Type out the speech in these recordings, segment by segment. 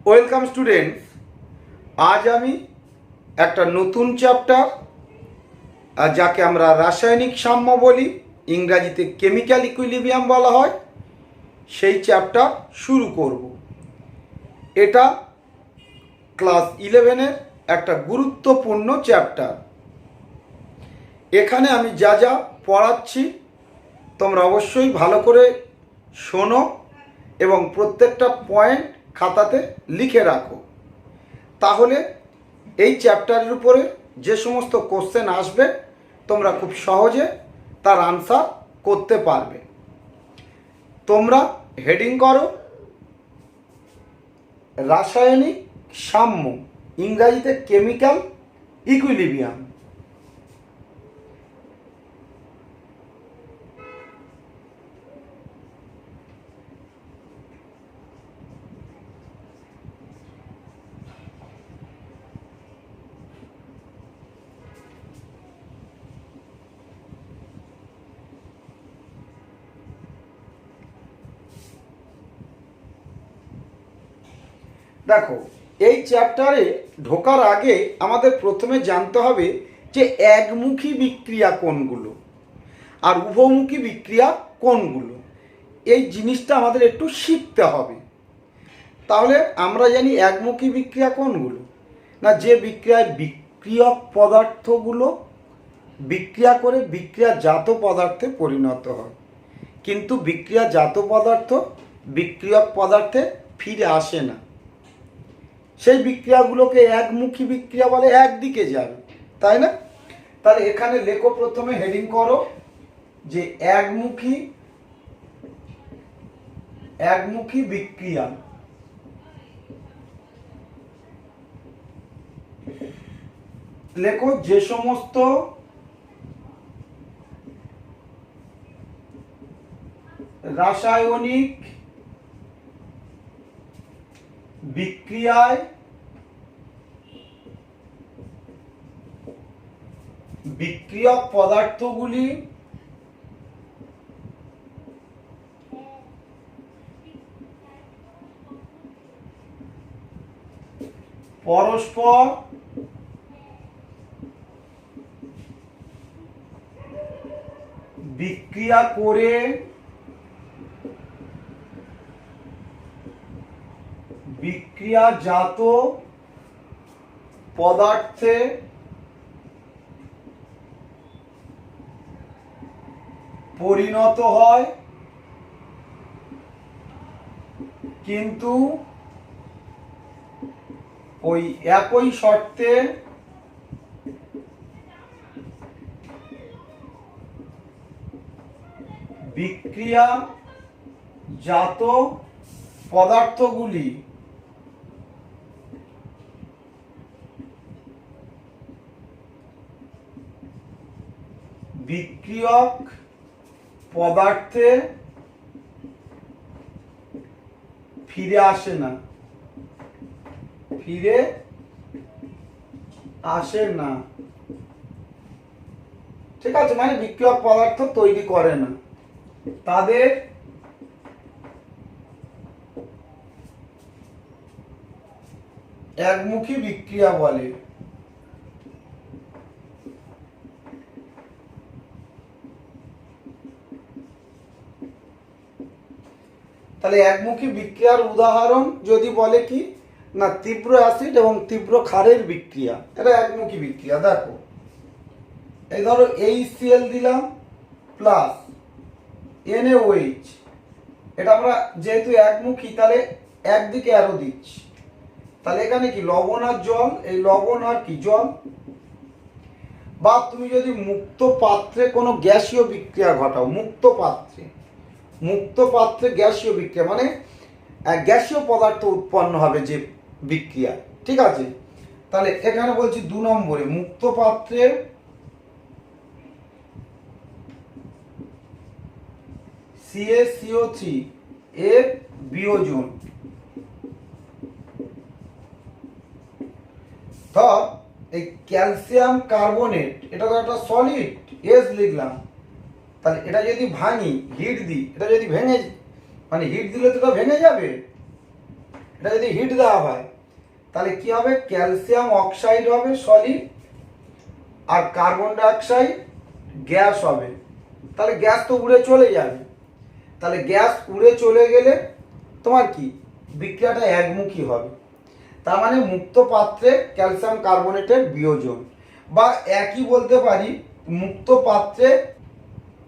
Welcome students. আজ আমি একটা নতুন চ্যাপ্টার যাকে আমরা রাসায়নিক সাম্য বলি, ইংরাজিতে কেমিক্যাল ইকুইলিব্রিয়াম বলা হয়, সেই চ্যাপ্টার শুরু করব। এটা ক্লাস 11-এর একটা গুরুত্বপূর্ণ চ্যাপ্টার। এখানে আমি যা যা পড়াচ্ছি তোমরা অবশ্যই ভালো করে শোনো এবং প্রত্যেকটা পয়েন্ট খাতাতে লিখে রাখো। তাহলে এই চ্যাপ্টারের উপরে যে সমস্ত কোশ্চেন আসবে তোমরা খুব সহজে তার আনসার করতে পারবে। তোমরা হেডিং করো রাসায়নিক সাম্য, ইংরাজিতে কেমিক্যাল ইকুইলিব্রিয়াম। দেখো, এই চ্যাপ্টারে ঢোকার আগে আমাদের প্রথমে জানতে হবে যে একমুখী বিক্রিয়া কোনগুলো আর উভমুখী বিক্রিয়া কোনগুলো। এই জিনিসটা আমাদের একটু শিখতে হবে। তাহলে আমরা জানি একমুখী বিক্রিয়া কোনগুলো, না যে বিক্রিয়ায় বিক্রিয়ক পদার্থগুলো বিক্রিয়া করে বিক্রিয়াজাত পদার্থে পরিণত হয়, কিন্তু বিক্রিয়াজাত পদার্থ বিক্রিয়ক পদার্থে ফিরে আসে না। সেই বিক্রিয়াগুলোকে একমুখী বিক্রিয়া বলে, একদিকে যাবে, তাই না? তাহলে এখানে লেখো, প্রথমে হেডিং করো যে একমুখী বিক্রিয়া। লেখো যে সমস্ত রাসায়নিক বিক্রিয়ায় বিক্রিয়ক পদার্থগুলি পরস্পর বিক্রিয়া করে বিক্রিয়াজাত পদার্থে পরিণত হয়, কিন্তু ওই একই শর্তে বিক্রিয়াজাত পদার্থগুলি বিক্রিয়ক পদার্থে ফিরে আসে না, ফিরে আসে না। ঠিক আছে, মানে বিক্রিয়ক পদার্থ তৈরি করে না, তাদের একমুখী বিক্রিয়া বলে। তাহলে একমুখী বিক্রিয়ার উদাহরণ যদি বলে কি না, তীব্র অ্যাসিড এবং তীব্র ক্ষারের বিক্রিয়া, এটা একমুখী বিক্রিয়া। দেখো, এই ধরো HCl দিলাম প্লাস NaOH, এটা আমরা যেহেতু একমুখী তাহলে একদিকে অ্যারো দিচ্ছি। তাহলে এখানে কি লবণ আর জল, এই লবণ আর কি জল। বা তুমি যদি মুক্ত পাত্রে কোনো গ্যাসীয় বিক্রিয়া ঘটাও, মুক্ত পাত্রে গ্যাসীয় বিক্রিয়া মানে গ্যাসীয় পদার্থ উৎপন্ন হবে যে বিক্রিয়া, ঠিক আছে? তাহলে এখানে বলছি 2 নম্বরে মুক্ত পাত্রে CaCO3 এর বিয়োজন। ধর এই ক্যালসিয়াম কার্বনেট, এটা তো একটা সলিড, এস লিখলাম। তাহলে এটা যদি ভাঙি, হিট দিই, এটা যদি ভেঙে, মানে হিট দিলে তো এটা ভেঙে যাবে, এটা যদি হিট দেওয়া হয় তাহলে কি হবে, ক্যালসিয়াম অক্সাইড হবে সলিড আর কার্বন ডাইঅক্সাইড গ্যাস হবে। তাহলে গ্যাস তো উড়ে চলে যাবে। তাহলে গ্যাস উড়ে চলে গেলে তোমার কি বিক্রিয়াটা একমুখী হবে। তার মানে মুক্ত পাত্রে ক্যালসিয়াম কার্বনেটের বিয়োজন, বা একই বলতে পারি মুক্ত পাত্রে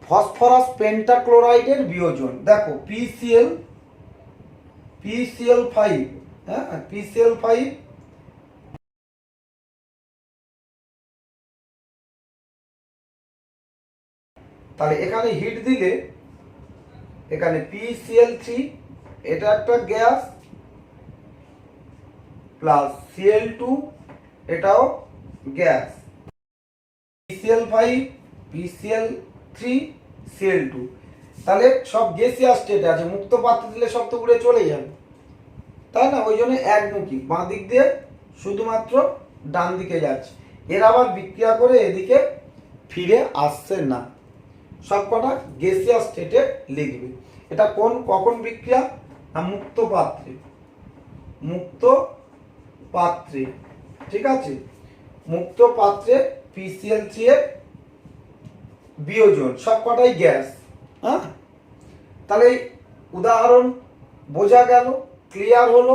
ফসফরাস পেন্টাক্লোরাইডের বিয়োজন। দেখো PCl5, হ্যাঁ PCl5 তাহলে এখানে হিট দিলে এখানে PCl3 এটা একটা গ্যাস প্লাস Cl2 এটাও গ্যাস, PCl5 PCl3 Cl2, তাহলে সব গ্যাসিয়াস স্টেটে আছে। মুক্ত পাত্রে দিলে সব তো উড়ে চলে যাবে, তাই না? ওই জন্য একমুখী, বাঁ দিক দিয়ে শুধুমাত্র ডান দিকে যাচ্ছে। এর আবার বিক্রিয়া করে এদিকে ফিরে আসছে না। সব কটা গ্যাসিয়াস স্টেটে লিখবে। এটা কখন বিক্রিয়া না মুক্ত পাত্রে, মুক্ত পাত্রে, ঠিক আছে? মুক্ত পাত্রে PCl3 এর বিয়োজন, সব কটাই গ্যাস। হ্যাঁ, তাহলে উদাহরণ বোঝা গেল, ক্লিয়ার হলো।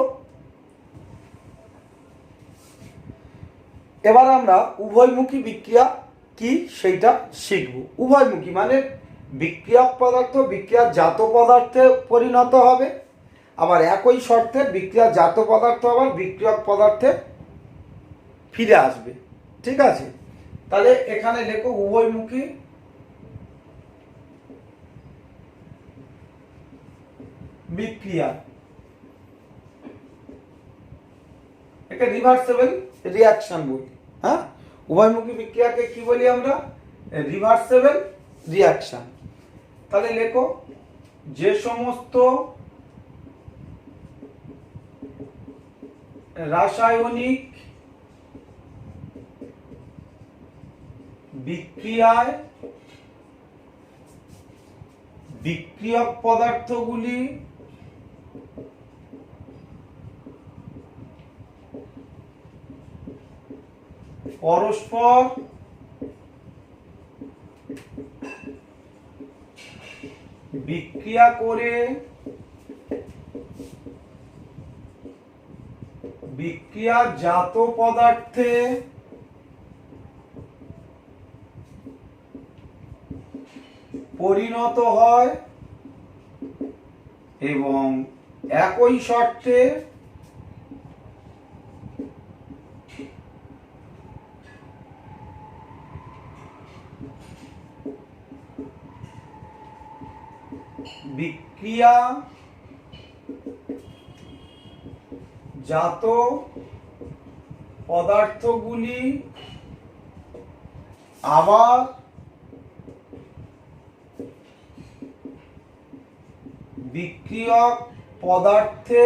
এবার আমরা উভয়মুখী বিক্রিয়া কি সেইটা শিখব। উভয়মুখী মানে বিক্রিয়ক পদার্থ বিক্রিয়াজাত পদার্থে পরিণত হবে, আবার একই শর্তে বিক্রিয়াজাত পদার্থ আবার বিক্রিয়ক পদার্থে ফিরে আসবে, ঠিক আছে? তাহলে এখানে লেখো উভয়মুখী বিক্রিয়া, এটা রিভার্সেবল রিয়াকশন বলি। হ্যাঁ, উভয়মুখী বিক্রিয়াকে কি বলি আমরা? Reversible reaction. তাহলে লেখো যে সমস্ত রাসায়নিক বিক্রিয়ায় বিক্রিয়ক পদার্থগুলি পরস্পর বিক্রিয়া করে বিক্রিয়াজাত পদার্থে পরিণত হয় এবং একই শর্তে বিক্রিয়াজাত পদার্থগুলি আবার বিক্রিয়ক পদার্থে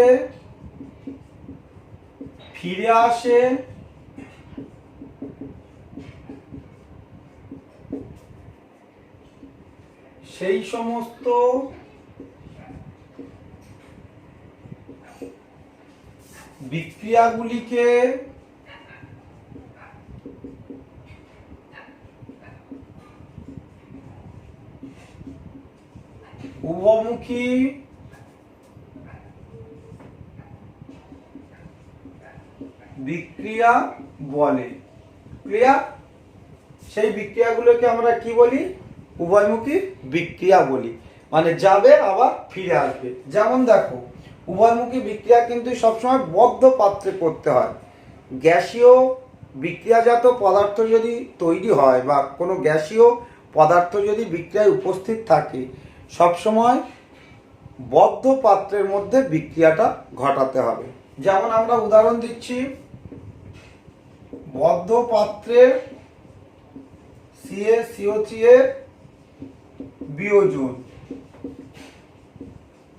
ফিরে আসে সেই সমস্ত বিক্রিয়াগুলিকে উভয়মুখী বিক্রিয়া বলে। ক্লিয়ার? সেই বিক্রিয়াগুলোকে আমরা কি বলি? উভয়মুখী বিক্রিয়া বলি। মানে যাবে আবার ফিরে আসবে। যেমন দেখো, উভয়মুখী বিক্রিয়া কিন্তু সবসময় বদ্ধ পাত্রে করতে হয়। গ্যাসীয় বিক্রিয়াজাত পদার্থ যদি তৈরি হয় বা কোনো গ্যাসীয় পদার্থ যদি বিক্রিয়ায় উপস্থিত থাকে, সবসময় বদ্ধ পাত্রের মধ্যে বিক্রিয়াটা ঘটাতে হবে। যেমন আমরা উদাহরণ দিচ্ছি, বদ্ধ পাত্রে CaCO3 এর বিয়োজন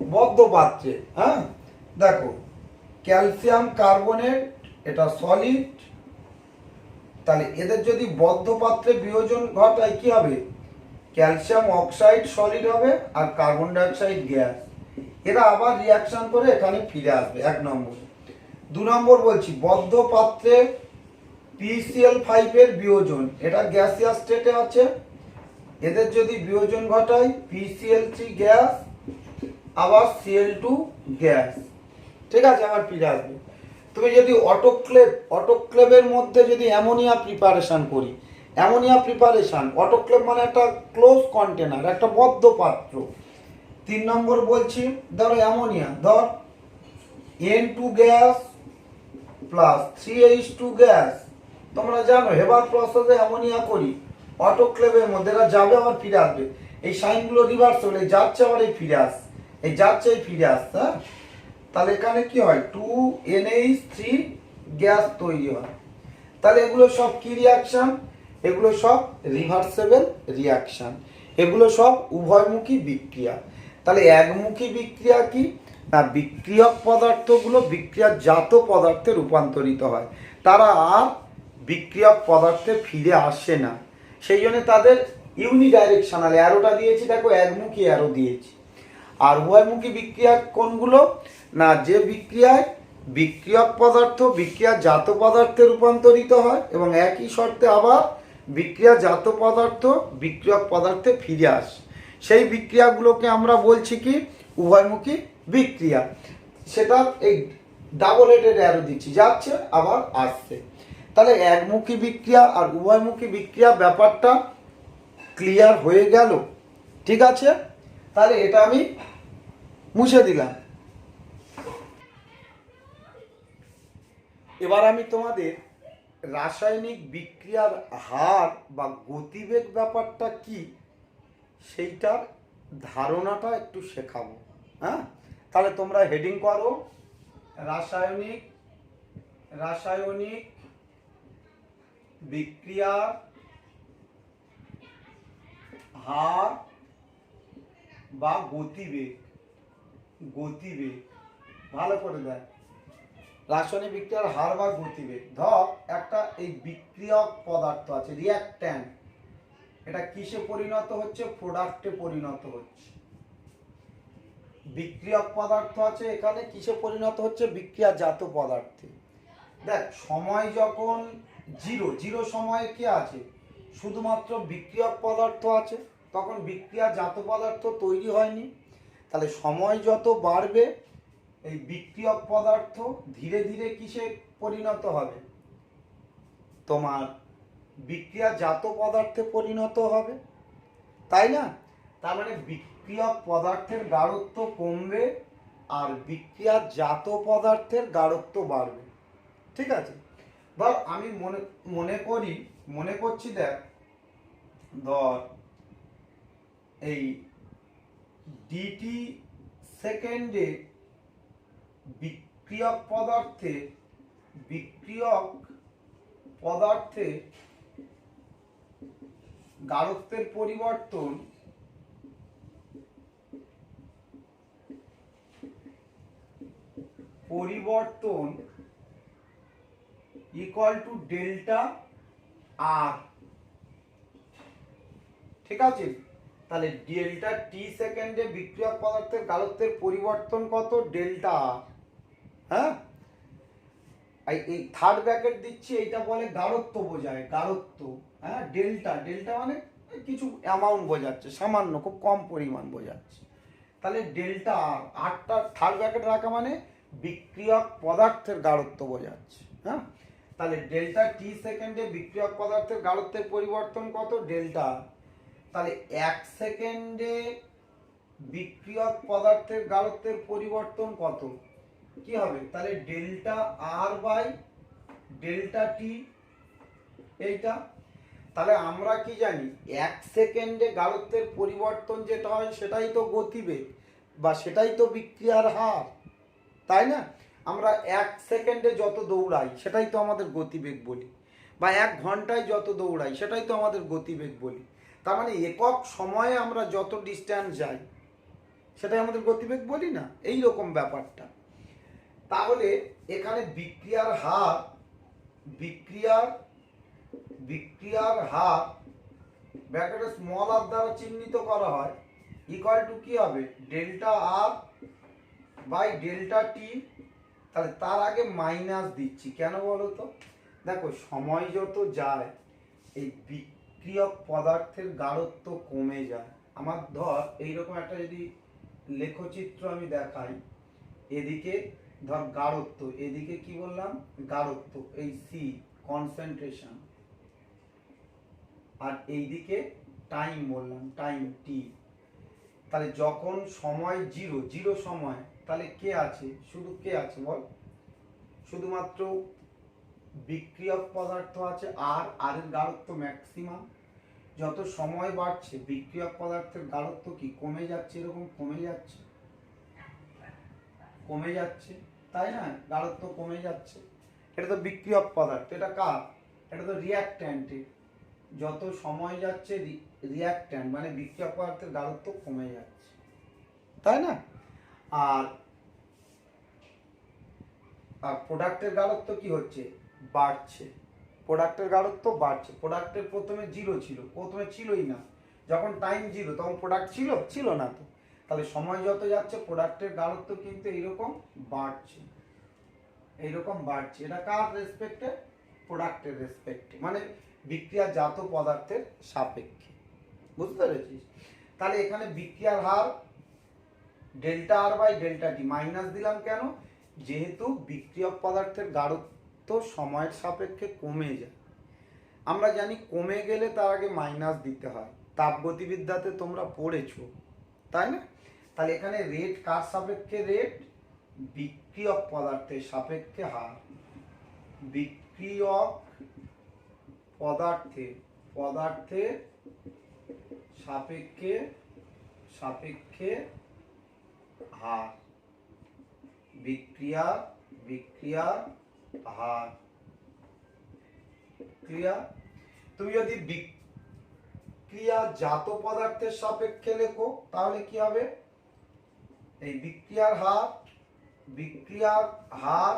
বদ্ধ পাত্রে। হ্যাঁ, দেখো ক্যালসিয়াম কার্বনেট এটা সলিড, তাহলে এদের যদি বদ্ধ পাত্রে বিয়োজন ঘটায় কি হবে? ক্যালসিয়াম অক্সাইড সলিড হবে আর কার্বন ডাইঅক্সাইড গ্যাস। এরা আবার রিয়াকশন করে এখানে ফিরে আসবে। 1 নম্বর। দু নম্বর বলছি বদ্ধ পাত্রে PCl5 এর বিয়োজন, এটা গ্যাসিয়াস স্টেটে আছে, এদের যদি বিয়োজন ঘটাই PCl3 গ্যাস আবার Cl2 গ্যাস, ঠিক আছে, আবার ফিরে আসবে। তুমি যদি অটোক্লেভের মধ্যে যদি অ্যামোনিয়া প্রিপারেশন করি, অ্যামোনিয়া প্রিপারেশন, অটোক্লেভ মানে একটা ক্লোজ কন্টেনার, একটা বদ্ধ পাত্র। 3 নম্বর বলছি ধরো অ্যামোনিয়া, ধর N2 gas plus 3H2 gas, তোমরা জানো হেবার প্রসেসে অ্যামোনিয়া করি অটোক্লেভের মধ্যে, এরা যাবে আবার ফিরে আসবে, এই সাইনগুলো রিভার্স হলে যাচ্ছে আবার এই ফিরে আসছে, এই যাচ্ছে এই ফিরে আসছে, হ্যাঁ। তাহলে এখানে কি হয় 2NH3 গ্যাস তৈরি হয়। তাহলে এগুলো সব কি রিয়াকশন? এগুলো সব রিভার্সেবল রিয়াকশন, এগুলো সব উভয়মুখী বিক্রিয়া। তাহলে একমুখী বিক্রিয়া কি না, বিক্রিয়ক পদার্থগুলো বিক্রিয়াজাত পদার্থে রূপান্তরিত হয়, তারা আর বিক্রিয়ক পদার্থে ফিরে আসে না, সেই জন্য তাদের ইউনিডাইরেকশনাল অ্যারোটা দিয়েছি, দেখো একমুখী অ্যারো দিয়েছি। আর উভয়মুখী বিক্রিয়া কোনগুলো না, যে বিক্রিয়ায় বিক্রিয়ক পদার্থ বিক্রিয়াজাত পদার্থে রূপান্তরিত হয় এবং একই শর্তে আবার বিক্রিয়াজাত পদার্থ বিক্রিয়ক পদার্থে ফিরে আসে, সেই বিক্রিয়াগুলোকে আমরা বলছি কি উভয়মুখী বিক্রিয়া। সেটা এই ডাবল হেডেড অ্যারো দিচ্ছি, যাচ্ছে আবার আসছে। তাহলে একমুখী বিক্রিয়া আর উভয়মুখী বিক্রিয়া ব্যাপারটা ক্লিয়ার হয়ে গেল, ঠিক আছে। তাহলে এটা আমি মুছে দিলাম। এবার আমি তোমাদের রাসায়নিক বিক্রিয়ার হার বা গতিবেগ ব্যাপারটা কি সেইটার ধারণাটা একটু শেখাবো, হ্যাঁ। তাহলে তোমরা হেডিং করো রাসায়নিক বিক্রিয়ার হার বা গতিবেগ, ভালো করে দেখ, রাসায়নিক বিক্রিয়ার হার বা গতিবেগ। ধর একটা এই বিক্রিয়ক পদার্থ আছে রিঅ্যাক্ট্যান্ট, এটা কিসে পরিণত হচ্ছে, প্রোডাক্টে পরিণত হচ্ছে। বিক্রিয়ক পদার্থ আছে এখানে কিসে পরিণত হচ্ছে, বিক্রিয়াজাত পদার্থে। দেখ সময় যখন জিরো সময়ে কি আছে, শুধুমাত্র বিক্রিয়ক পদার্থ আছে, তখন বিক্রিয়াজাত পদার্থ তৈরি হয়নি। তাহলে সময় যত বাড়বে এই বিক্রিয়ক পদার্থ ধীরে ধীরে কিসে পরিণত হবে, তোমার বিক্রিয়াজাত পদার্থে পরিণত হবে, তাই না। তার মানে বিক্রিয়ক পদার্থের গাঢ়ত্ব কমবে আর বিক্রিয়াজাত পদার্থের গাঢ়ত্ব বাড়বে, ঠিক আছে। ধর আমি মনে করছি দেখ, ধর এই ডিটি সেকেন্ডে বিক্রিয়ক পদার্থে গাঢ়ত্বের পরিবর্তন ইকুয়াল টু ডেল্টা আর, ঠিক আছে। তাহলে ডেল্টা টি সেকেন্ডে বিক্রিয়ক পদার্থের গাঢ়ত্বের পরিবর্তন কত, ডেল্টা আর, হ্যাঁ। এই থার্ড ব্র্যাকেট দিচ্ছি, এইটা বলে গাঢ়ত্ব বোঝায়, গাঢ়ত্ব, হ্যাঁ। ডেল্টা মানে কিছু অ্যামাউন্ট বোঝাচ্ছে, সামান্য খুব কম পরিমাণ বোঝাচ্ছে। তাহলে ডেল্টা আরটা থার্ড ব্র্যাকেট রাখা মানে বিক্রিয়ক পদার্থের গাঢ়ত্ব বোঝাচ্ছে, হ্যাঁ। তাহলে ডেল্টা টি সেকেন্ডে বিক্রিয়ক পদার্থের গাঢ়ত্বের পরিবর্তন কত, ডেল্টা। তাহলে 1 সেকেন্ডে বিক্রিয়ক পদার্থের গাঢ়ত্বের পরিবর্তন কত, কি হবে, তাহলে ডেল্টা আর বাই ডেল্টা টি, এইটা। তাহলে আমরা কি জানি 1 সেকেন্ডে গাঢ়ত্বের পরিবর্তন যেটা হয় সেটাই তো গতিবেগ বা সেটাই তো বিক্রিয়ার হার, তাই না। আমরা 1 সেকেন্ডে যত দৌড়াই সেটাই তো আমাদের গতিবেগ বলি, বা 1 ঘন্টায় যত দৌড়াই সেটাই তো আমাদের গতিবেগ বলি। তার মানে একক সময়ে আমরা যত ডিস্ট্যান্স যাই সেটাই আমাদের গতিবেগ বলি না, এই রকম ব্যাপারটা। তাহলে এখানে বিক্রিয়ার হার ব্র্যাকেটে স্মল আর দ্বারা চিহ্নিত করা হয়, ইকুয়াল টু কি হবে, ডেল্টা আর বাই ডেল্টা টি তাহলে তার আগে মাইনাস দিচ্ছি কেন বলো তো? দেখো সময় যত যায় এই বিক্রিয়ক পদার্থের গাঢ়ত্ব কমে যায়। আমার ধর এইরকম একটা যদি লেখচিত্র আমি দেখাই, এদিকে ধর গাঢ়ত্ব, এদিকে কি বললাম গাঢ়ত্ব, এই সি কনসেন্ট্রেশন, আর এইদিকে টাইম বললাম, টাইম টি। তাহলে যখন সময় জিরো, জিরো সময়, তাহলে কে আছে? শুধু কে আছে বল? শুধুমাত্র বিক্রিয়ক পদার্থ আছে আর এর গাঢ়ত্ব ম্যাক্সিমাম। যত সময় বাড়ছে বিক্রিয়ক পদার্থের গাঢ়ত্ব কি কমে যাচ্ছে, এরকম কমে যাচ্ছে, কমে যাচ্ছে, তাই না? গাঢ়ত্ব কমে যাচ্ছে। এটা তো বিক্রিয়ক পদার্থ, এটা কার? এটা তো রিয়াক্ট্যান্টের। যত সময় যাচ্ছে রিয়াক্ট্যান্ট মানে বিক্রিয়ক পদার্থের গাঢ়ত্ব কমে যাচ্ছে, তাই না? আর প্রোডাক্টের গাঢ়ত্ব কি হচ্ছে? বাড়ছে। প্রোডাক্টের গাঢ়ত্ব বাড়ছে। প্রোডাক্টের প্রথমে জিরো ছিল, প্রথমে ছিলই না। যখন টাইম জিরো তখন প্রোডাক্ট ছিল? ছিল না তো। তাহলে সময় যত যাচ্ছে প্রোডাক্টের গাঢ়ত্ব কিন্তু এইরকম বাড়ছে, এইরকম বাড়ছে। এটা কার রেসপেক্টে? প্রোডাক্টের রেসপেক্টে, মানে বিক্রিয়াজাত পদার্থের সাপেক্ষে। বুঝতে পেরেছিস? তাহলে এখানে বিক্রিয়ার হার delta R by delta t minus দিলাম কেন? যেহেতু বিক্রিয়ক পদার্থের গাঢ়ত্ব সময়ের সাপেক্ষে কমে যায়। আমরা জানি কমে গেলে তার আগে মাইনাস দিতে হয়, তাপগতিবিদ্যাতে তোমরা পড়েছো, তাই না? তাহলে এখানে রেট কার সাপেক্ষে? রেট বিক্রিয়ক পদার্থের সাপেক্ষে হার। বিক্রিয়ক পদার্থের সাপেক্ষে হার। বিক্রিয়ার হার ক্লিয়ার? তুমি যদি বিক্রিয়াজাত পদার্থের সাপেক্ষে লেখো তাহলে কি হবে? এই বিক্রিয়ার হার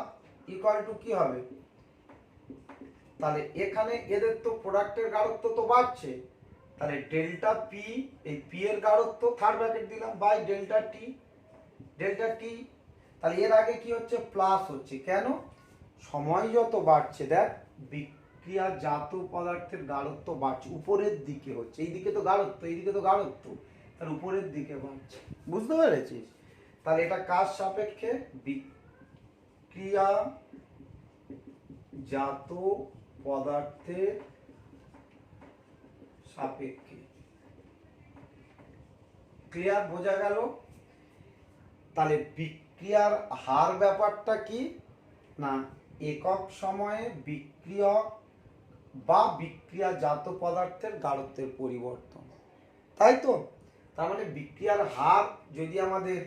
ইকুয়াল টু কি হবে? তাহলে এখানে এদের তো প্রোডাক্টের গাঢ়ত্ব তো বাড়ছে, তাহলে ডেল্টা পি, এই পি এর গাঢ়ত্ব থার্ড ব্র্যাকেট দিলাম বাই ডেল্টা টি, ডেল্টা টি। তাহলে এর আগে কি হচ্ছে? প্লাস হচ্ছে কেন? সময় যত বাড়ছে দেখ বিক্রিয়াজাত পদার্থের গাঢ়ত্ব বাড়ছে, উপরের দিকে হচ্ছে। এইদিকে তো গাঢ়ত্ব, এইদিকে তো গাঢ়ত্ব, তাহলে উপরের দিকে বাড়ছে। বুঝতে পেরেছিস? তাহলে এটা কার সাপেক্ষে? বিক্রিয়াজাত পদার্থের সাপেক্ষে। ক্লিয়ার? বোঝা গেল? তাহলে বিক্রিয়ার হার ব্যাপারটা কি না, একক সময়ে বিক্রিয়ক বা বিক্রিয়াজাত পদার্থের গাঢ়ত্বের পরিবর্তন, তাই তো? তার মানে বিক্রিয়ার হার যদি আমাদের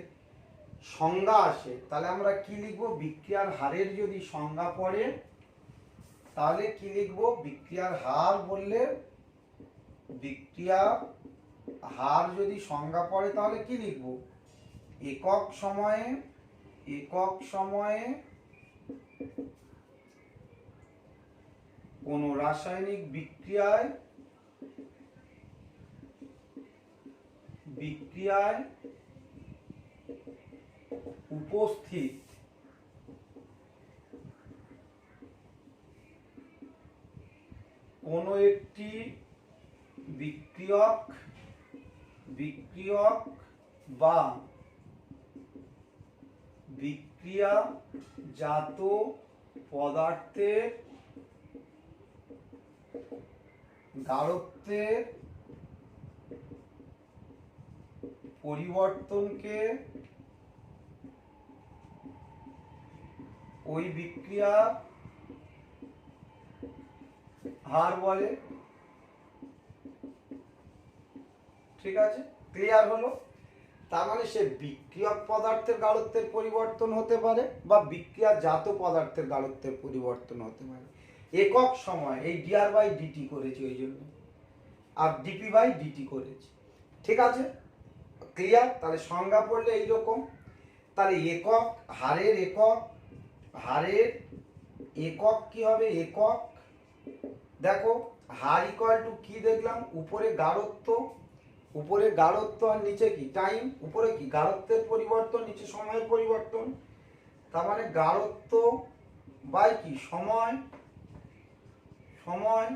সংজ্ঞা আসে তাহলে আমরা কি লিখবো? বিক্রিয়ার হারের যদি সংজ্ঞা পড়ে তাহলে কি লিখবো? বিক্রিয়ার হার বললে, বিক্রিয়ার হার যদি সংজ্ঞা পড়ে তাহলে কি লিখবো? একক সময়ে কোন রাসায়নিক বিক্রিয়ায় উপস্থিত কোন একটি বিক্রিয়ক বা বিক্রিয়াজাত পদার্থের গাঢ়ত্বের পরিবর্তনকে ওই বিক্রিয়ার হার বলে। ঠিক আছে? ক্লিয়ার হলো? তার মানে সে বিক্রিয়ক পদার্থের গাঢ়ত্বের পরিবর্তন হতে পারে বা বিক্রিয়াজাত পদার্থের গাঢ়ত্বের পরিবর্তন হতে পারে। একক সময় এই ডিআর বাই ডিটি করেছি ওই জন্য, আর ডিপি বাই ডিটি করেছি। ঠিক আছে? ক্লিয়ার? তাহলে সংজ্ঞা পড়লে এইরকম। তাহলে একক হারের একক কি হবে? একক দেখো হার ইকুয়াল টু কি দেখলাম? উপরে গাঢ়ত্ব আর নিচে কি? টাইম। উপরে কি? গাঢ়ত্বের পরিবর্তন, নিচে সময়ের পরিবর্তন। তার মানে গাঢ়ত্ব বাই কি সময়, সময়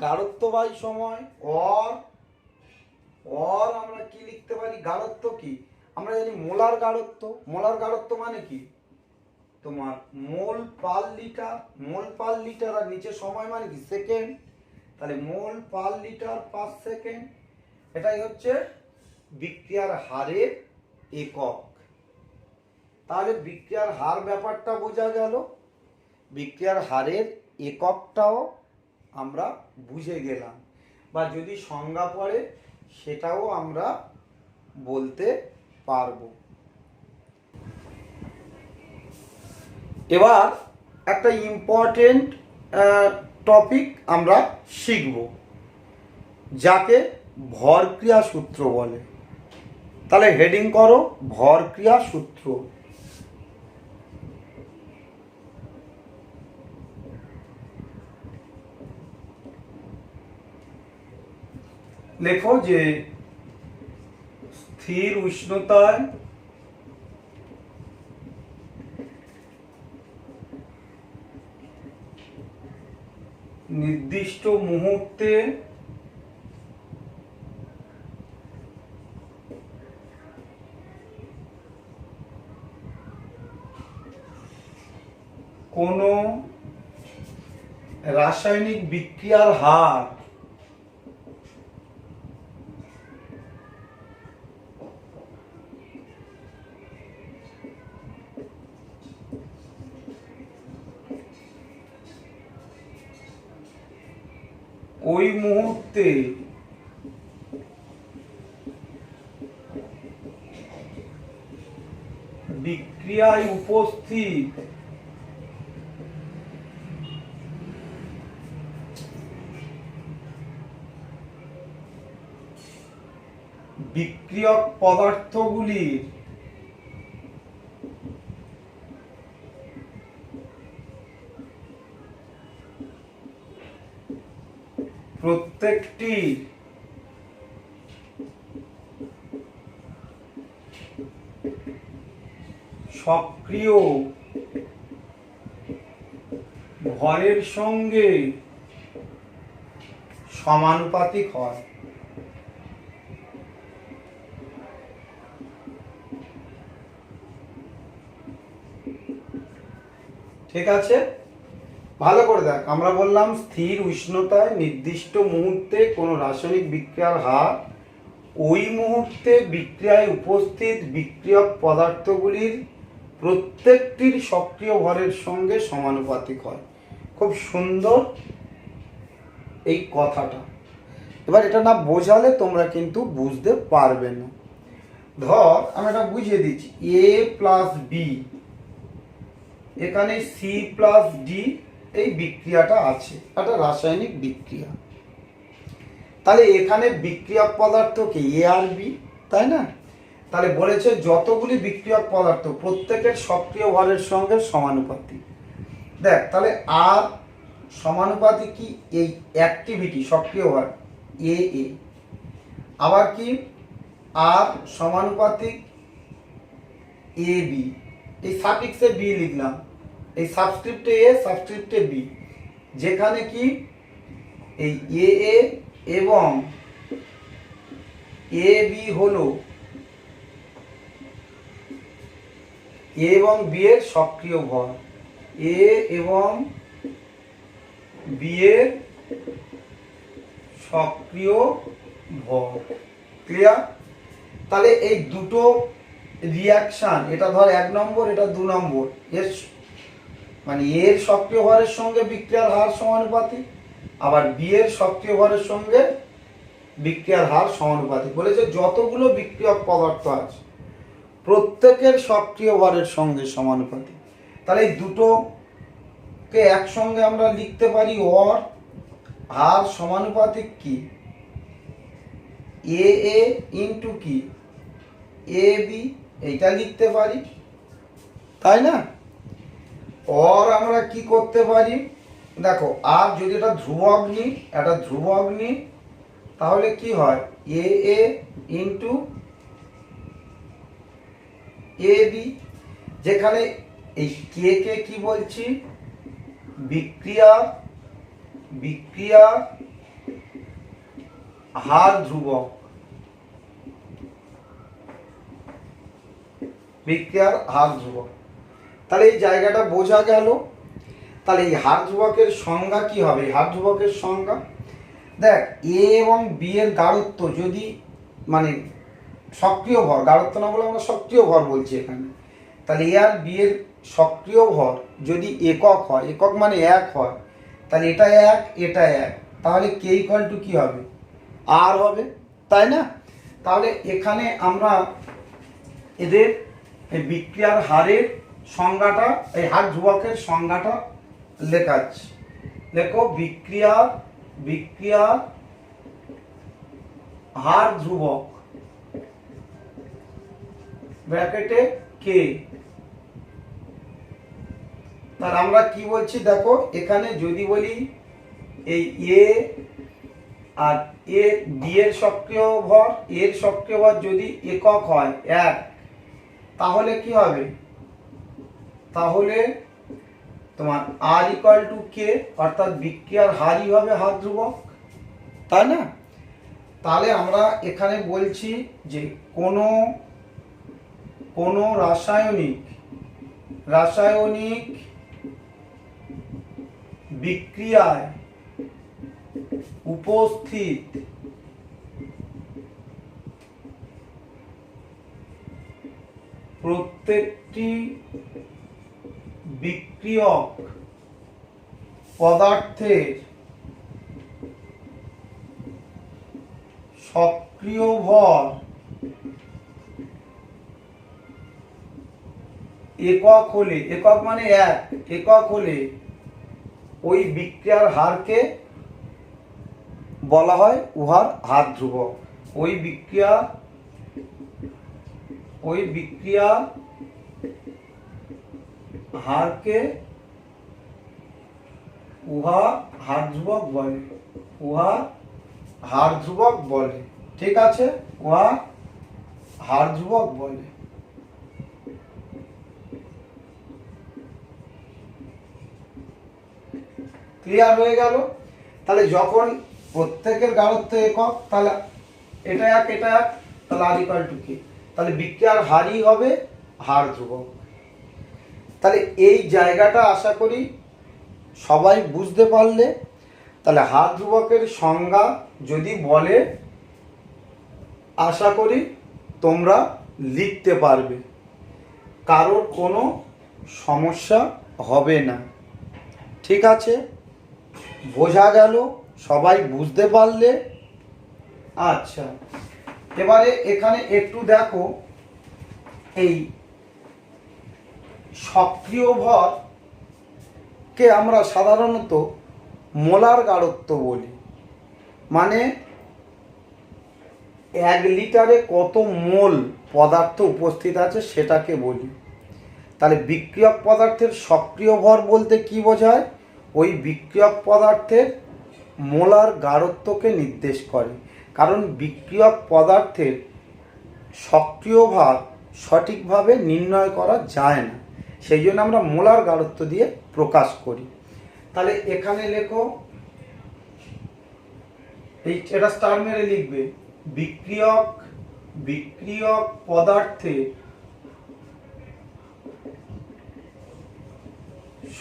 গাঢ়ত্ব বাই সময়, অর আমরা কি লিখতে পারি, গাঢ়ত্ব কি আমরা জানি মোলার গাঢ়ত্ব। মোলার গাঢ়ত্ব মানে কি তোমার মোল পার লিটার, মোল পার লিটার, আর নিচে সময় মানে কি সেকেন্ড, তাহলে মোল পার লিটার পার সেকেন্ড। এটাই হচ্ছে বিক্রিয়ার হারের একক। তাহলে বিক্রিয়ার হার ব্যাপারটা বোঝা গেল, বিক্রিয়ার হারের এককটাও আমরা বুঝে গেলাম, বা যদি সংজ্ঞা পড়ে সেটাও আমরা বলতে পারবো। এবার একটা ইম্পর্টেন্ট টপিক আমরা শিখব, যাকে ভরক্রিয়া সূত্র বলে। তাহলে হেডিং করো ভরক্রিয়া সূত্র। লেখো যে স্থির উষ্ণতায় নির্দিষ্ট মুহূর্তে কোনো রাসায়নিক বিক্রিয়ার হার ওই মুহূর্তে বিক্রিয়ায় উপস্থিত বিক্রিয়ক পদার্থগুলির প্রত্যেকটি সক্রিয় ভরের সঙ্গে সমানুপাতিক হয়। ঠিক আছে, ভালো করে দেখ। আমরা বললাম স্থির উষ্ণতায় নির্দিষ্ট মুহূর্তে কোনো রাসায়নিক বিক্রিয়ার হার ওই মুহূর্তে বিক্রিয়ায় উপস্থিত বিক্রিয়ক পদার্থগুলির প্রত্যেকটির সক্রিয় ভরের সঙ্গে সমানুপাতিক হয়। খুব সুন্দর এই কথাটা। এবার এটা না বোঝালে তোমরা কিন্তু বুঝতে পারবে না। ধর আমি এটা বুঝিয়ে দিচ্ছি, এ প্লাস বি, এখানে সি প্লাস ডি এই বিক্রিয়াটা আছে, একটা রাসায়নিক বিক্রিয়া। তাহলে এখানে বিক্রিয়ক পদার্থ কি এ আর বি, তাই না? তাহলে বলেছে যতগুলি বিক্রিয়ক পদার্থ প্রত্যেকের সক্রিয় ভরের সঙ্গে সমানুপাতিক। দেখ তাহলে আর সমানুপাতিক কি এই অ্যাক্টিভিটি সক্রিয় ভর এ এ, আবার কি আর সমানুপাতিক এ বি, এই সাফিক্সে বি লিখলাম, এই সাবস্ক্রিপ্টে এ সাবস্ক্রিপ্টে বি, যেখানে কি এই এ এ এবং এ বি হলো এ এবং বি এর সক্রিয় ভর, এ এবং বি এর সক্রিয় ভর। ক্লিয়ার? তাহলে এই দুটো রিয়াকশান, এটা ধর 1 নম্বর, এটা 2 নম্বর, এর মানে এর সক্রিয় ভরের সঙ্গে বিক্রিয়ার হার সমানুপাতিক, আবার বি এর সক্রিয় ভরের সঙ্গে বিক্রিয়ার হার সমানুপাতিক। বলেছে যতগুলো বিক্রিয়ক পদার্থ আছে প্রত্যেকের সক্রিয় ভরের সঙ্গে সমানুপাতিক। তাহলে এই দুটোকে একসঙ্গে আমরা লিখতে পারি অর হার সমানুপাতিক কি এ এ ইন্টু কি এ বি, এইটা লিখতে পারি, তাই না? অর আমরা কি করতে পারি, দেখো আর যদি এটা ধ্রুবক নিই, এটা ধ্রুবক নিই, তাহলে কি হয় এ এ ইন্টু এ বি। যেখানে এই কে কে কি বলছি, বিক্রিয়া হার ধ্রুবক, বিক্রিয়ার হার ধ্রুবক। তাহলে এই জায়গাটা বোঝা গেল। তাহলে এই হার ধ্রুবকের সংজ্ঞা কি হবে? হার ধ্রুবকের সংজ্ঞা দেখ, এ এবং বি এর গাঢ়ত্ব যদি মানে সক্রিয় ভর, গাঢ়ত্ব না বলে আমরা সক্রিয় ভর বলছি এখানে, তাহলে এ আর বি এর সক্রিয় ভর যদি একক হয়, একক মানে এক হয়, তাহলে এটা এক এটা এক, তাহলে কে ইকুয়াল টু কি হবে? আর হবে, তাই না? তাহলে এখানে আমরা এদের এই বিক্রিয়ার হারের সংজ্ঞাটা, এই হার ধ্রুবকের সংজ্ঞাটা লেখাচ্ছি। লেখো বিক্রিয়ার হার ধ্রুবক ব্র্যাকেটে কে। তাহলে আমরা কি বলছি দেখো, এখানে যদি বলি এই এ আর এ বি এর সক্রিয় ভর, এর সক্রিয় ভর যদি একক হয় এক, তাহলে কি হবে? তাহলে তোমার আর ইকুয়াল টু কে, অর্থাৎ বিক্রিয়ার হারই হবে হার ধ্রুবক, তাই না? তাহলে আমরা এখানে বলছি যে কোনো রাসায়নিক বিক্রিয়ায় উপস্থিত প্রত্যেকটি বিক্রিয়ক পদার্থের সক্রিয় ভর একক হলে, একক মানে এক, একক হলে ওই বিক্রিয়ার হারকে বলা হয় উহার হার ধ্রুবক। ওই বিক্রিয়া হারকে উহা হার ধ্রুবক বলে, উহা হার ধ্রুবক বলে, ঠিক আছে? উহা হার ধ্রুবক বলে। ক্লিয়ার হয়ে গেল? তাহলে যখন প্রত্যেকের গাঢ়ত্ব একক, তাহলে এটা এক এটা এক, তাহলে আর ইকুয়াল টু কে, তাহলে বিক্রিয়ার হারই হবে হার ধ্রুবক। তাহলে এই জায়গাটা আশা করি সবাই বুঝতে পারলে। তাহলে হার ধ্রুবকের সংজ্ঞা যদি বলে, আশা করি তোমরা লিখতে পারবে, কারোর কোনো সমস্যা হবে না। ঠিক আছে, বোঝা গেল? সবাই বুঝতে পারলে? আচ্ছা, এবারে এখানে একটু দেখো, এই সক্রিয় ভরকে আমরা সাধারণত মোলার গাঢ়ত্ব বলি, মানে 1 লিটারে কত মোল পদার্থ উপস্থিত আছে সেটাকে বলি। তাহলে বিক্রিয়ক পদার্থের সক্রিয় ভর বলতে কি বোঝায়? ওই বিক্রিয়ক পদার্থের মোলার গাঢ়ত্বকে নির্দেশ করে। কারণ বিক্রিয়ক পদার্থের সক্রিয় ভর সঠিকভাবে নির্ণয় করা যায় না, সেই জন্য আমরা মোলার গাঢ়ত্ব দিয়ে প্রকাশ করি। তাহলে এখানে লেখো, এটা স্টার মেরে লিখবে, বিক্রিয়ক পদার্থের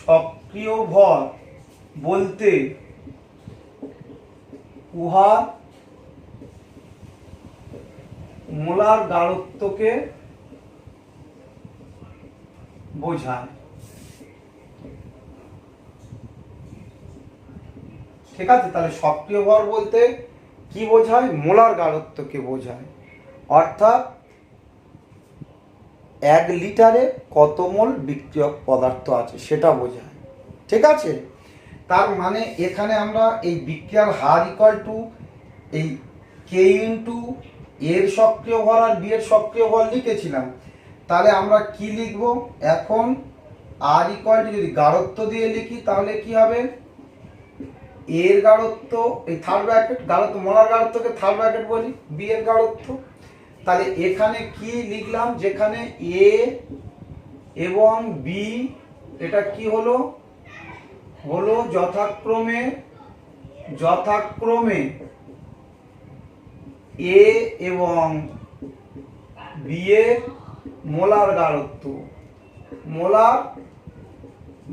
সক্রিয় ভর বলতে উহা মোলার গাঢ়ত্বকে বোঝায়। ঠিক আছে, তাহলে সক্রিয় ভর বলতে কি বোঝায়? মোলার গাঢ়ত্বকে বোঝায়, অর্থাৎ 1 লিটারে কত মোল বিক্রিয়ক পদার্থ আছে সেটা বোঝায়। ঠিক আছে, তার মানে এখানে আমরা এই বিক্রিয়ার হার ইকুয়াল টু এই কে ইন্টু এর সক্রিয় ভর আর বি এর সক্রিয় ভর লিখেছিলাম। তাহলে আমরা কি লিখব এখন? আর ইকুয়াল টু, যদি গাঢ়ত্ব দিয়ে লিখি তাহলে কি হবে? এর গাঢ়ত্ব, এই থার্ড ব্র্যাকেট গাঢ়ত্ব, মোলার গাঢ়ত্বকে থার্ড ব্র্যাকেট বলি, বি এর গাঢ়ত্ব। তাহলে এখানে কি লিখলাম? যেখানে এ এবং বি এটা কি হলো, হলো যথাক্রমে এ এবং বি এর মোলার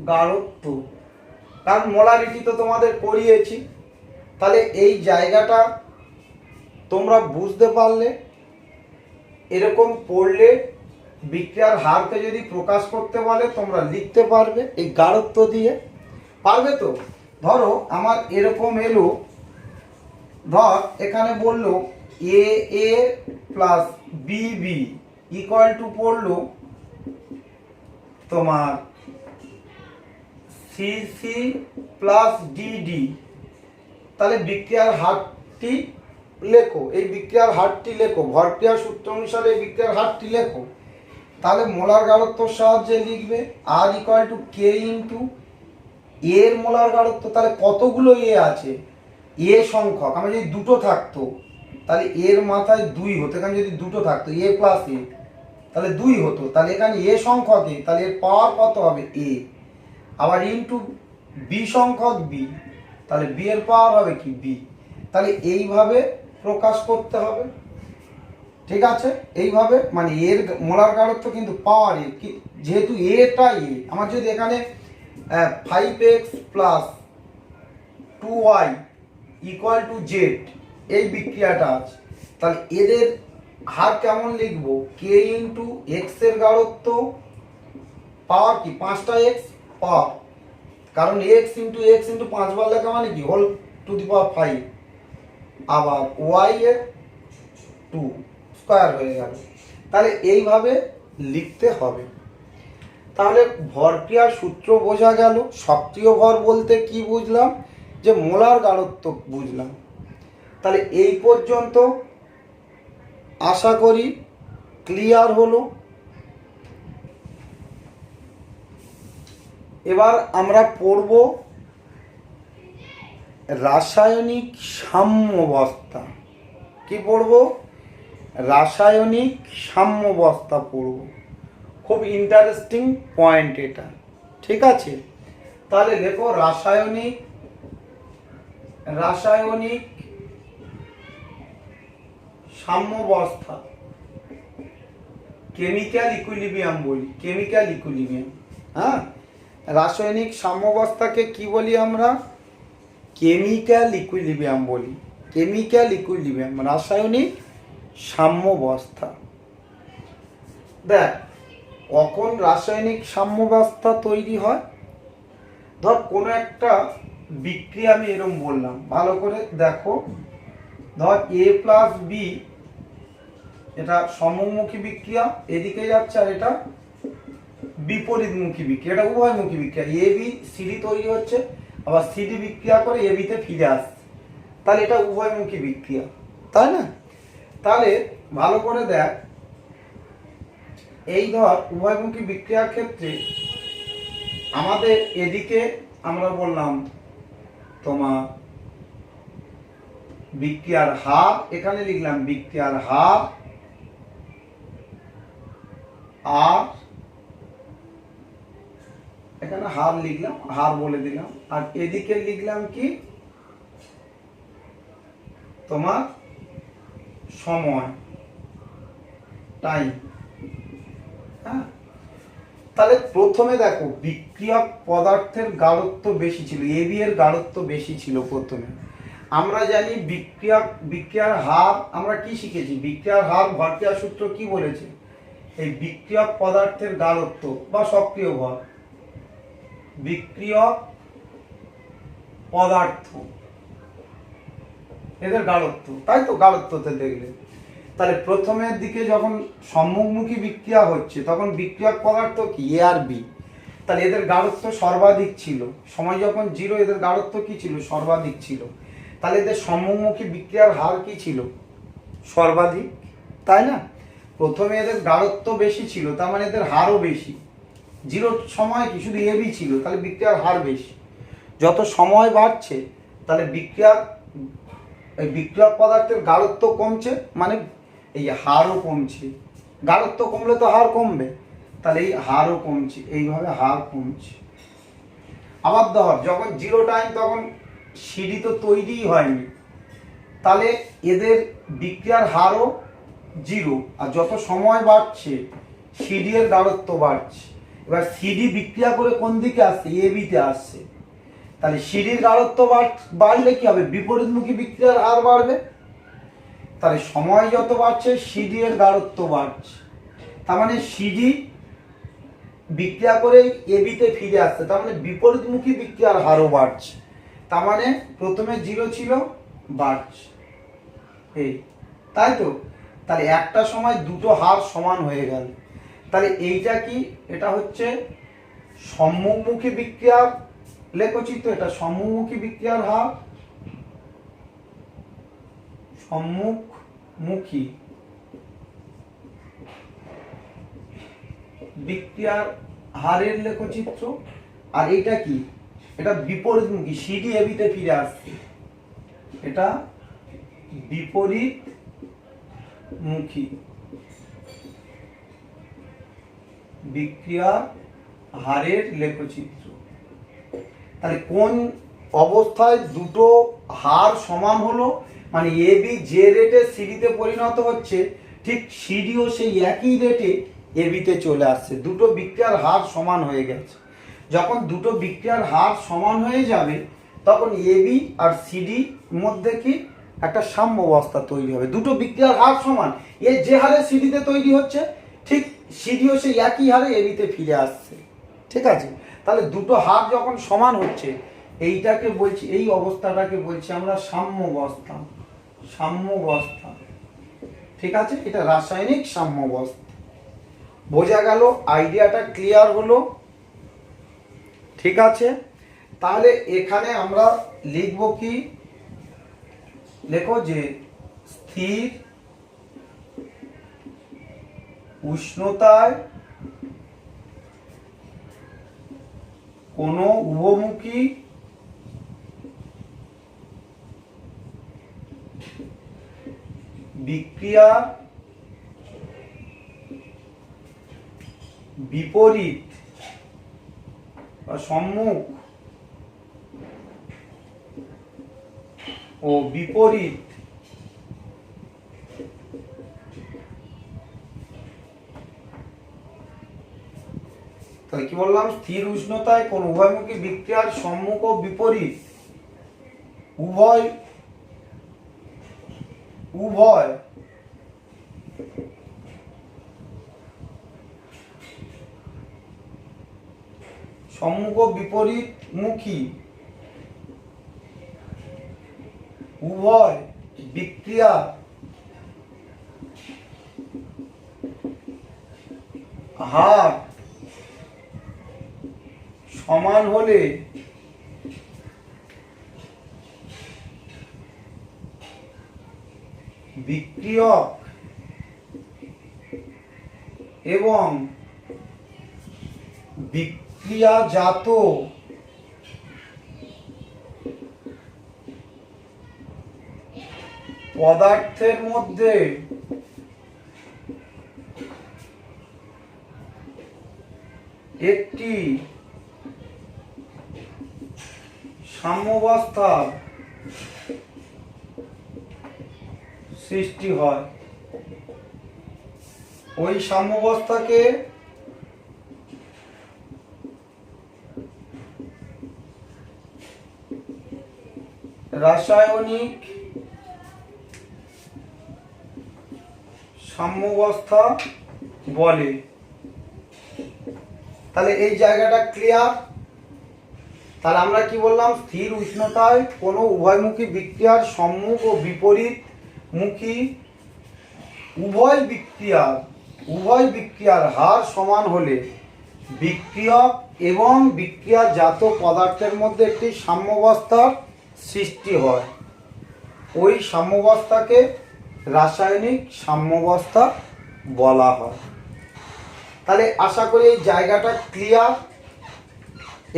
গাঢ়ত্ব, কারণ মোলারিটি তো তোমাদের পড়িয়েছি। তাহলে এই জায়গাটা তোমরা বুঝতে পারলে। এরকম পড়লে বিক্রিয়ার হারকে যদি প্রকাশ করতে বলে তোমরা লিখতে পারবে এই গাঢ়ত্ব দিয়ে, পারবে তো। ধরো আমার এরকম এলো, ধর এখানে বললো a A plus b B equal to পড়লো তোমার c C plus d D. তাহলে বিক্রিয়ার হারটি লেখো, এই বিক্রিয়ার হারটি লেখো, ভরক্রিয়ার সূত্র অনুসারে এই বিক্রিয়ার হারটি লেখো। তাহলে মোলার গাঢ়ত্বর সাহায্যে লিখবে আর ইকুয়াল টু কে ইন্টু এর মোলার গাঢ়ত্ব। তাহলে কতগুলো এ আছে, এ সংখ্যক। আমি যদি দুটো থাকতো তাহলে এর মাথায় 2 হতো, এখানে যদি দুটো থাকতো এ প্লাস এ তাহলে 2 হতো। তাহলে এখানে এ সংখ্যক এ, তাহলে এর পাওয়ার কত হবে এ, আবার ইন্টু বি সংখ্যক বি, তাহলে বি এর পাওয়ার হবে কি বি। তাহলে এইভাবে প্রকাশ করতে হবে, ঠিক আছে। এইভাবে মানে এর মোলার গাঢ়ত্ব কিন্তু পাওয়ার এ, যেহেতু এটা এ, আমার যদি এখানে 5x plus 2y equal to Z এই বিক্রিয়াটা আছে, তাহলে এদের হার কেমন লিখবো, কে ইন্টু এক্স এর গাঢ়ত্ব পাওয়ার কি 5টা এক্স পাওয়ার, কারণ এক্স ইন্টু 5 বার লেখা মানে কি হোল টু দি পাওয়ার 5, আবার ওয়াই এর 2 স্কয়ার হয়ে গেল। তাহলে এইভাবে লিখতে হবে। তাহলে ভরক্রিয়ার সূত্র বোঝা গেল। সক্রিয় ভর বলতে কি বুঝলাম, যে মোলার গাঢ়ত্ব বুঝলাম। তাহলে এই পর্যন্ত আশা করি ক্লিয়ার হলো। এবার আমরা পড়ব রাসায়নিক সাম্যাবস্থা। কি পড়ব, রাসায়নিক সাম্যাবস্থা পড়ব। খুব ইন্টারেস্টিং পয়েন্ট এটা, ঠিক আছে। তাহলে দেখো রাসায়নিক সাম্যাবস্থা, কেমিক্যাল ইকুইলিব্রিয়াম বলি, কেমিক্যাল ইকুইলিব্রিয়াম। হ্যাঁ, রাসায়নিক সাম্যাবস্থাকে কি বলি আমরা, কেমিক্যাল ইকুইলিব্রিয়াম বলি। কেমিক্যাল ইকুইলিব্রিয়াম রাসায়নিক সাম্যাবস্থা। দেখ কখন রাসায়নিক সাম্যাবস্থা তৈরি হয়, ধর কোনো একটা বিক্রিয়া আমি এরকম বললাম, ভালো করে দেখো। ধর এ প্লাস বি, এটা সম্মুখী বিক্রিয়া, এদিকে যাচ্ছে, আর এটা বিপরীতমুখী বিক্রিয়া, এটা উভয়মুখী বিক্রিয়া। এ বি সিডি তৈরি হচ্ছে, আবার সিডি বিক্রিয়া করে এ বিতে ফিরে আসছে, তাহলে এটা উভয়মুখী বিক্রিয়া, তাই না। তাহলে ভালো করে দেখ, এই ধর উভয়মুখী বিক্রিয়ার ক্ষেত্রে আমাদের এদিকে আমরা বললাম তোমার বিক্রিয়ার হার, এখানে লিখলাম বিক্রিয়ার হার, আর এখানে হার লিখলাম, হার বলে দিলাম। আর এদিকে লিখলাম কি তোমার সময়, টাইম। হ্যাঁ, তাহলে প্রথমে দেখো বিক্রিয়ক পদার্থের গাঢ়ত্ব বেশি ছিল, এবি এর গাঢ়ত্ব বেশি ছিল প্রথমে। আমরা জানি বিক্রিয়ার হার, আমরা কি শিখেছি, বিক্রিয়ার হার ভরক্রিয়ার সূত্র কি বলেছে, এই বিক্রিয়ক পদার্থের গাঢ়ত্ব বা সক্রিয় ভর, বিক্রিয়ক পদার্থ এদের গাঢ়ত্ব, তাই তো গাঢ়ত্বতে দেখলে। তাহলে প্রথমের দিকে যখন সম্মুখমুখী বিক্রিয়া হচ্ছে তখন বিক্রিয়ক পদার্থ কি এ আর বি, তাহলে এদের গাঢ়ত্ব সর্বাধিক ছিল। সময় যখন 0 এদের গাঢ়ত্ব কি ছিল, সর্বাধিক ছিল। তাহলে এদের সম্মুখমুখী বিক্রিয়ার হার কি ছিল, সর্বাধিক, তাই না। প্রথমে এদের গাঢ়ত্ব বেশি ছিল, তার মানে এদের হারও বেশি। 0 সময় কি শুধু এ বি ছিল, তাহলে বিক্রিয়ার হার বেশি। যত সময় বাড়ছে তাহলে বিক্রিয়ক পদার্থের গাঢ়ত্ব কমছে, মানে এই হারও কমছে। গাঢ়ত্ব কমলে তো হার কমবে, তাহলে এই হারও কমছে, এইভাবে হার কমছে। আবার ধর যখন জিরো টাইম তখন সিডি তো তৈরিই হয়নি, তাহলে এদের বিক্রিয়ার হারও জিরো, আর যত সময় বাড়ছে সিডি এর গাঢ়ত্ব বাড়ছে। এবার সিডি বিক্রিয়া করে কোন দিকে আসছে, এ বিতে আসছে, তাহলে সিডির গাঢ়ত্ব বাড়লে কি হবে, বিপরীতমুখী বিক্রিয়ার হার বাড়বে। তাহলে সময় যত বাড়ছে সিডি এর গাঢ়ত্ব বাড়ছে, তার মানে সিডি বিক্রিয়া করে এ বিতে ফিরে আসছে, তার মানে বিপরীতমুখী বিক্রিয়ার হারও বাড়ছে। তার মানে প্রথমে জিরো ছিল, বাড়ছে, এই তাই তো। তাহলে একটা সময় দুটো হার সমান হয়ে গেল। তাহলে এইটা কি, এটা হচ্ছে সম্মুখমুখী বিক্রিয়ার লেখচিত্র, এটা সম্মুখমুখী বিক্রিয়ার হার, সম্মুখমুখী বিক্রিয়ার হারের লেখচিত্র। আর এটা কি, এটা বিপরীতমুখী, সিডি এবিতে ফিরে আসছে, এটা বিপরীতমুখী বিক্রিয়ার হারের লেখচিত্র। তাহলে কোন অবস্থায় দুটো হার সমান হলো, মানে এ বি যে রেটে সিডিতে পরিণত হচ্ছে ঠিক সিডিও সেই একই রেটে এ বিতে চলে আসছে, দুটো বিক্রিয়ার হার সমান হয়ে গেছে। যখন দুটো বিক্রিয়ার হার সমান হয়ে যাবে তখন এ বি আর সিডি মধ্যে কি একটা সাম্যাবস্থা তৈরি হবে, দুটো বিক্রিয়ার হার সমান, এ যে হারে সিডিতে তৈরি হচ্ছে ঠিক সিডিও সেই একই হারে এ বিতে ফিরে আসছে, ঠিক আছে। তাহলে দুটো হার যখন সমান হচ্ছে এইটাকে বলছি, এই অবস্থাটাকে বলছি আমরা সাম্যাবস্থা, সাম্যাবস্থা, ঠিক আছে। এটা রাসায়নিক সাম্যাবস্থা। বোঝা গেল, আইডিয়াটা ক্লিয়ার হলো, ঠিক আছে। তাহলে এখানে আমরা লিখব কি, লেখো যে স্থির উষ্ণতায় কোনো উভমুখী বিক্রিয়া বিপরীত বা সম্মুখ ও বিপরীত তাহলে কি বললাম, স্থির উষ্ণতায় কোন উভয়মুখী বিক্রিয়ার সম্মুখ ও বিপরীত উভয় উভয় সম্মুখ ও বিপরীত মুখী উভয় বিক্রিয়া হার সমান হলে বিক্রিয়ক এবং বিক্রিয়াজাত পদার্থের মধ্যে একটি সাম্যাবস্থার সৃষ্টি হয়। ওই সাম্যাবস্থাকে রাসায়নিক সাম্যাবস্থা বলে। তাহলে এই জায়গাটা ক্লিয়ার। তাহলে আমরা কি বললাম, স্থির উষ্ণতায় কোনো উভয়মুখী বিক্রিয়ার সম্মুখ ও বিপরীত মুখী উভয় বিক্রিয়ার হার সমান হলে বিক্রিয়ক এবং বিক্রিয়াজাত পদার্থের মধ্যে একটি সাম্যাবস্থার সৃষ্টি হয়। ওই সাম্যাবস্থাকে রাসায়নিক সাম্যাবস্থা বলা হয়। তাহলে আশা করি এই জায়গাটা ক্লিয়ার।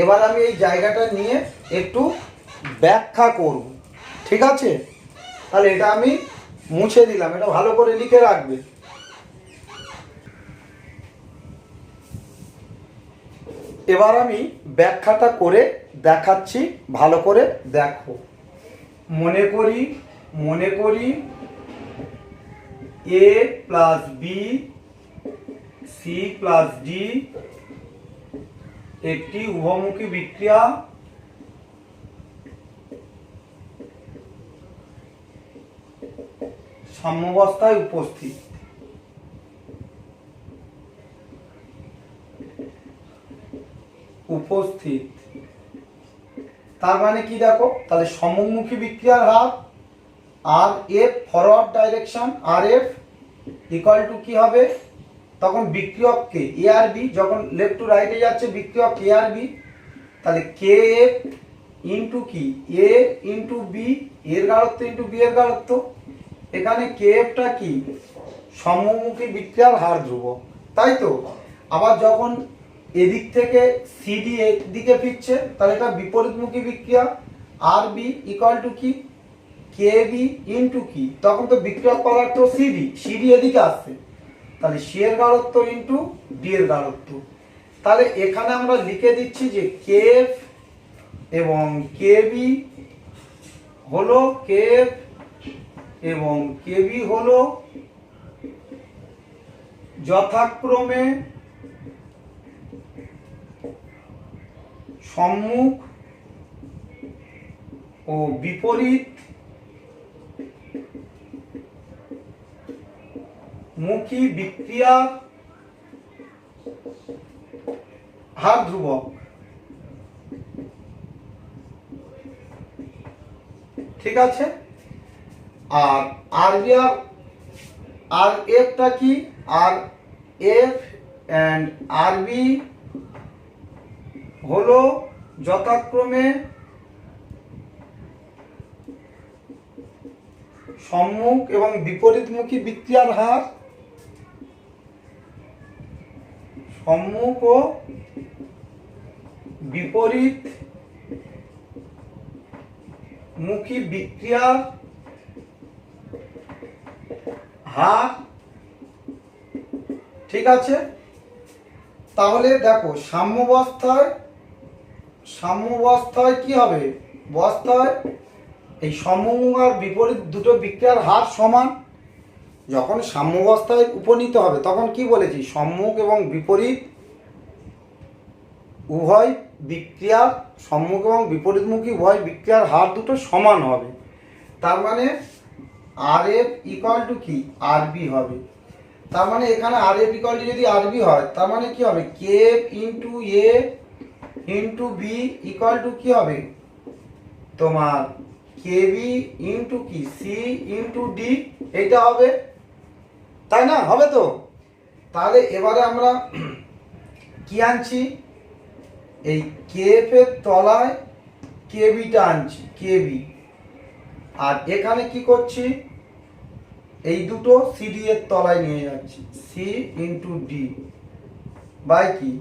এবার আমি এই জায়গাটা নিয়ে একটু ব্যাখ্যা করব, ঠিক আছে। তাহলে এটা আমি মুছে দিলাম, এটা ভালো করে লিখে রাখবে। এবার আমি ব্যাখ্যাটা করে দেখাচ্ছি, ভালো করে দেখো। মনে করি A plus B C plus D একটি উভমুখী বিক্রিয়া সাম্যাবস্থায় উপস্থিত। তার মানে কি দেখো, তাহলে সম্মুখী বিক্রিয়ার হার R f forward direction R f equal to কি হবে, তখন বিক্রিয়ককে এ আর বি, যখন লেফট টু রাইটে যাচ্ছে বিক্রিয়ক এ আর বি, তাহলে কে এফ ইন্টু কি এ ইন্টু বি, এর গাঢ়ত্ব ইন্টু বি এর গাঢ়ত্ব। এখানে কে এফটা কি সম্মুখী বিক্রিয়ার হার ধ্রুবক, তাই তো। আবার যখন এদিক থেকে সিডি দিকে ফিরছে তাহলে এটা বিপরীতমুখী বিক্রিয়া আর বি ইকুয়াল টু কি কে বি ইন্টু কি, তখন তো বিক্রিয়ক পদার্থ সিডি এদিকে আসছে, তাহলে সি এর গাঢ়ত্ব ইন্টু ডি এর গাঢ়ত্ব। তাহলে এখানে আমরা লিখে দিচ্ছি যে কে এফ এবং কে বি হলো কে এফ এবং কে বি হলো যথাক্রমে সম্মুখ ও বিপরীত মুখী বিক্রিয়া হার ধ্রুবক। ঠিক আছে। আর আর এফটা কি, আর এফ এন্ড আর বি হলো যথাক্রমে সম্মুখ এবং বিপরীতমুখী বিক্রিয়ার হার, সম্মুখ ও বিপরীত মুখী বিক্রিয়ার হার। ঠিক আছে। তাহলে দেখো সাম্যাবস্থায় কি হবে, বস্তায় এই সম্মুখ আর বিপরীত দুটো বিক্রিয়ার হার সমান। যখন সাম্যাবস্থায় উপনীত হবে তখন কি বলেছি, সম্মুখ এবং বিপরীত উভয় বিক্রিয়ার, সম্মুখ এবং বিপরীতমুখী উভয় বিক্রিয়ার হার দুটো সমান হবে। তার মানে আর এফ ইকুয়াল টু কি আর বি হবে। তার মানে এখানে আর এফ ইকুয়াল টু যদি আর বি হয় তার মানে কি হবে, K F into A into B equal to কি হবে তোমার কে বি ইন্টু কি সি ইন্টু ডি, এইটা হবে, তাই না, হবে তো। তাহলে এবারে আমরা কি আনছি, এই কে এফ এর তলায় কে বিটা আনছি, কে বি, আর এখানে কি করছি, এই দুটো সিডি এর তলায় নিয়ে যাচ্ছি, সি ইন্টু ডি বাই কি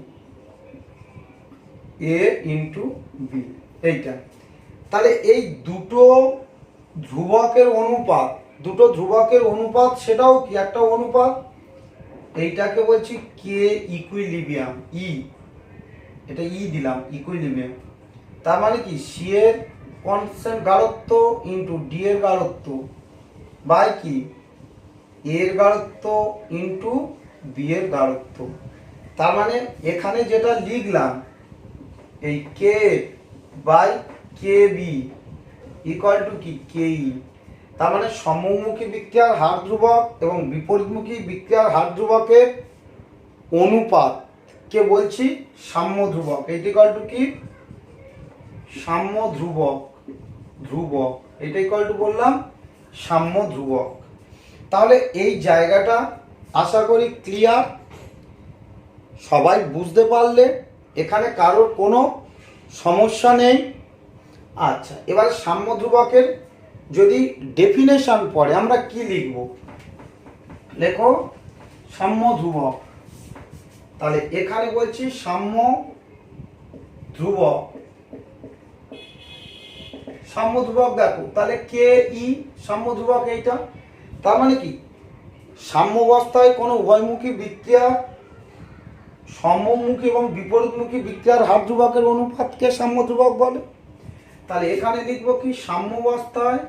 এ ইন্টু বি, এইটা। তাহলে এই দুটো ধ্রুবকের অনুপাত, সেটাও কি একটা অনুপাত, এইটাকে বলছি কে ইকুইলিব্রিয়াম, এটা দিলাম ইকুইলিব্রিয়াম। তার মানে কি সি এর কনস্ট্যান্ট গাঢ়ত্ব ইন্টু ডি এর গাঢ়ত্ব বাই কি এর গাঢ়ত্ব ইন্টু বি এর গাঢ়ত্ব। তার মানে এখানে যেটা লিখলাম এই K by K B equal to কি কে ই। তার মানে সম্মুখী বিক্রিয়ার হার ধ্রুবক এবং বিপরীতমুখী বিক্রিয়ার হার ধ্রুবকের অনুপাত কে বলছি সাম্য ধ্রুবক। এইটা ইকুয়াল টু কি সাম্য ধ্রুবক, এটা ইকুয়াল টু বললাম সাম্য ধ্রুবক। তাহলে এই জায়গাটা আশা করি ক্লিয়ার, সবাই বুঝতে পারলে, এখানে কারোর কোনো সমস্যা নেই। আচ্ছা, এবার সাম্য ধ্রুবকের যদি ডেফিনেশন পড়ে আমরা কি লিখব, লেখো সাম্য ধ্রুবক। তাহলে এখানে বলছি সাম্য ধ্রুবক, দেখো তাহলে কে ই সাম্য ধ্রুবক এইটা। তার মানে কি সাম্যাবস্থায় কোনো উভয়মুখী বিক্রিয়া সম্মুখী এবং বিপরীতমুখী বিক্রিয়ার হার ধ্রুবকের অনুপাতকে সাম্য ধ্রুবক বলে। তাহলে এখানে লিখবো কি, সাম্যাবস্থায়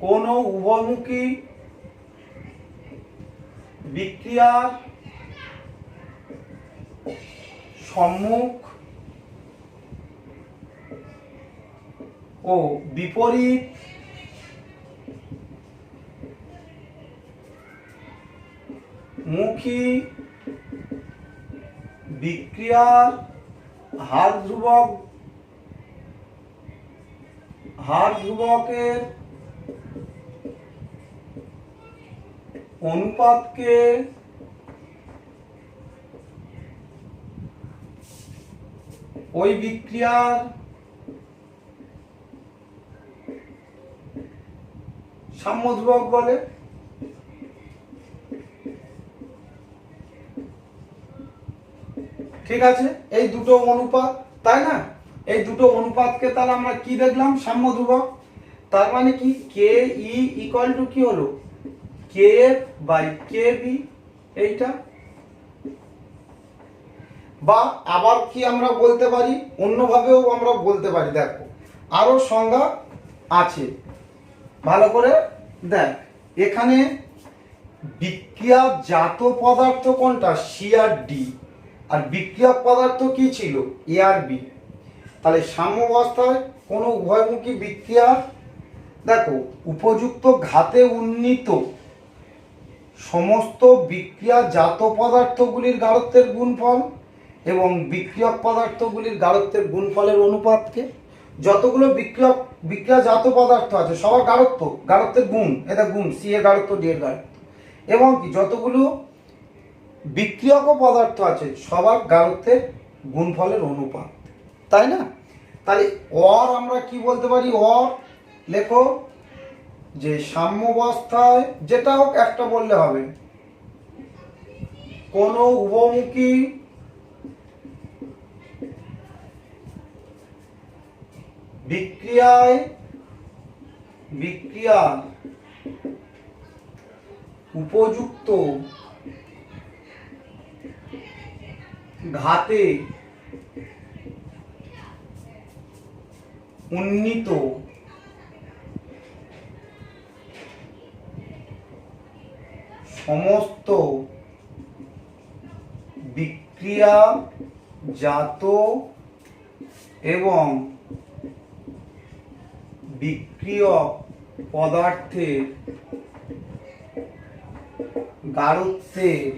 কোনো উভয়মুখী বিক্রিয়ার সম্মুখ ও বিপরীত মুখী বিক্রিয়ার হার ধ্রুবকের অনুপাতকে ওই বিক্রিয়ার সাম্য ধ্রুবক বলে। ঠিক আছে, এই দুটো অনুপাত, তাই না? এই দুটো অনুপাতকে তাহলে আমরা কি দেখলাম, সাম্য ধ্রুবক। তার মানে কি, কে ই ইকুয়াল টু কি হলো, K F by K B, এইটা। বা আবার কি আমরা বলতে পারি, অন্যভাবেও আমরা বলতে পারি। দেখো আরো সংজ্ঞা আছে, ভালো করে দেখ। এখানে বিক্রিয়া জাত পদার্থ কোনটা, সি আর ডি, আর বিক্রিয়ক পদার্থ কি ছিল, এ আর বি। তাহলে সাম্যাবস্থায় কোনো উভয়মুখী বিক্রিয়া, দেখো উপযুক্ত ঘাতে উন্নীত সমস্ত বিক্রিয়া জাত পদার্থগুলির গাঢ়ত্বের গুণফল এবং বিক্রিয়ক পদার্থগুলির গাঢ়ত্বের গুণফলের অনুপাতকে, যতগুলো বিক্রিয়া জাত পদার্থ আছে সবার গাঢ়ত্বের গুণ, এটা গুণ, সি এর গাঢ়ত্ব, ডি এর গাঢ়ত্ব, এবং কি যতগুলো বিক্রিয়ক পদার্থ আছে সবার গাঢ়ত্বের গুণফলের অনুপাত, তাই না? তাহলে অর আমরা কি বলতে পারি, অর লেখো যে সাম্যাবস্থায়, যেটা হোক একটা বললে হবে, কোনো উভয়মুখী বিক্রিয়ার উপযুক্ত ঘাতে উন্নীত সমস্ত বিক্রিয়াজাত এবং বিক্রিয়ক পদার্থের গাঢ়ত্বের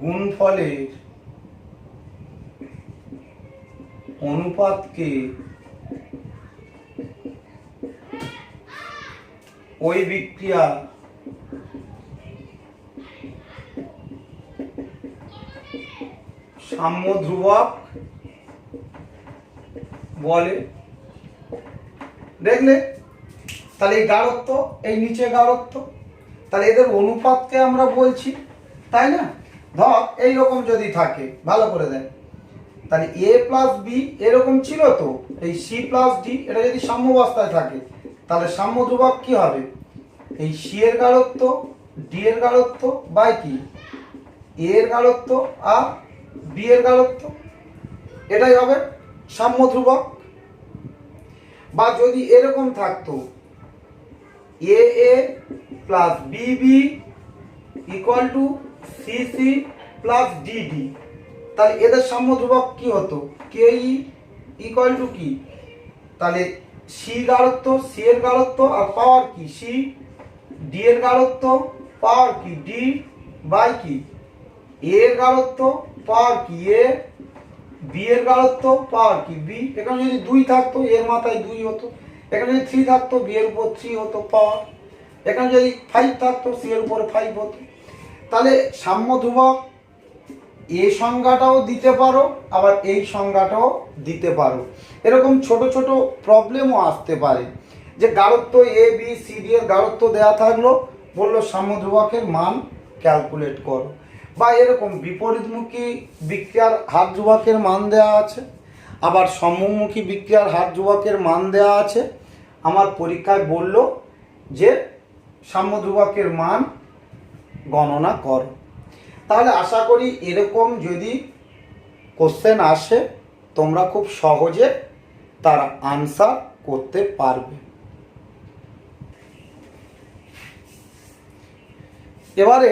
গুণফলের অনুপাতকে ওই বিক্রিয়া সাম্য ধ্রুবক বলে। দেখলে, তাহলে এই গাঢ়ত্ব, এই নিচে গাঢ়ত্ব, তাহলে এদের অনুপাতকে আমরা বলছি, তাই না? ধর এইরকম যদি থাকে, ভালো করে দেখ, তাহলে এ প্লাস বি এরকম ছিল তো, এই সি প্লাস ডি, এটা যদি সাম্যাবস্থায় থাকে তাহলে সাম্য ধ্রুবক কি হবে, এই সি এর গাঢ়ত্ব, ডি এর গাঢ়ত্ব বাই কি, এ এর গাঢ়ত্ব আর বি এর গাঢ়ত্ব, এটাই হবে সাম্য ধ্রুবক। বা যদি এরকম থাকতো, a A plus b B equal to c C plus d D, তাহলে এদের সাম্য ধ্রুবক কি হতো, কে ই ইকুয়াল টু কি, তাহলে সি গাঢ়ত্ব, সি এর গাঢ়ত্ব আর পাওয়ার কি সি, ডি এর গাঢ়ত্ব পাওয়ার কি ডি বাই কি এ এর গাঢ়ত্ব পাওয়ার কি এ, বি এর গাঢ়ত্ব পাওয়ার কি বি। এখানে যদি 2 থাকতো এর মাথায় 2 হতো, এখানে যদি 3 থাকতো বি এর উপর 3 হতো পাওয়ার, এখানে যদি 5 থাকতো সি এর উপর 5 হতো। তাহলে সাম্য ধ্রুবক এ সংজ্ঞাটাও দিতে পারো, আবার এই সংজ্ঞাটাও দিতে পারো। এরকম ছোট ছোট প্রবলেমও আসতে পারে, যে গাঢ়ত্ব এ বি সি ডি এর গাঢ়ত্ব দেওয়া থাকলো, বললো সাম্য ধ্রুবকের মান ক্যালকুলেট করো। বা এরকম বিপরীতমুখী বিক্রিয়ার হার ধ্রুবকের মান দেওয়া আছে, আবার সম্মুখী বিক্রিয়ার হার ধ্রুবকের মান দেওয়া আছে, আমার পরীক্ষায় বলল যে সাম্য ধ্রুবকের মান গণনা কর। তাহলে আশা করি এরকম যদি কোশ্চেন আসে তোমরা খুব সহজে তার আনসার করতে পারবে। এবারে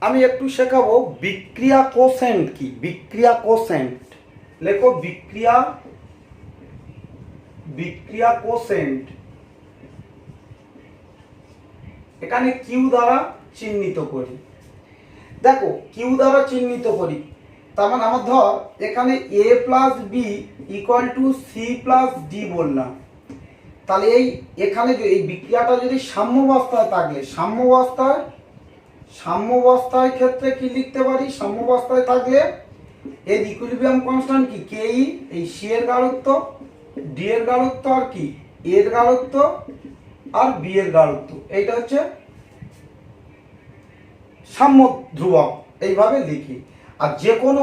আমি একটু শেখাবো বিক্রিয়া কোশেন্ট কি। বিক্রিয়া কোশেন্ট লেখো, বিক্রিয়া কোশেন্ট এখানে কিউ দ্বারা চিহ্নিত করি। দেখো কিউ দ্বারা চিহ্নিত করি, তার মানে আমার ধর এখানে a plus B equal to C plus D বললাম। তাহলে এখানে এই বিক্রিয়াটা যদি সাম্যাবস্থায় থাকলে সাম্যাবস্থায় ক্ষেত্রে কি লিখতে পারি, সাম্যাবস্থায় থাকলে এর ইকুইলিব্রিয়াম কনস্ট্যান্ট কি কেই, এই সি এর গাঢ়ত্ব, ডি এর গাঢ়ত্ব আর কি এর গাঢ়ত্ব আর বি এর গাঢ়ত্ব, এইটা হচ্ছে সাম্য ধ্রুবক, এইভাবে লিখি। আর যে কোনো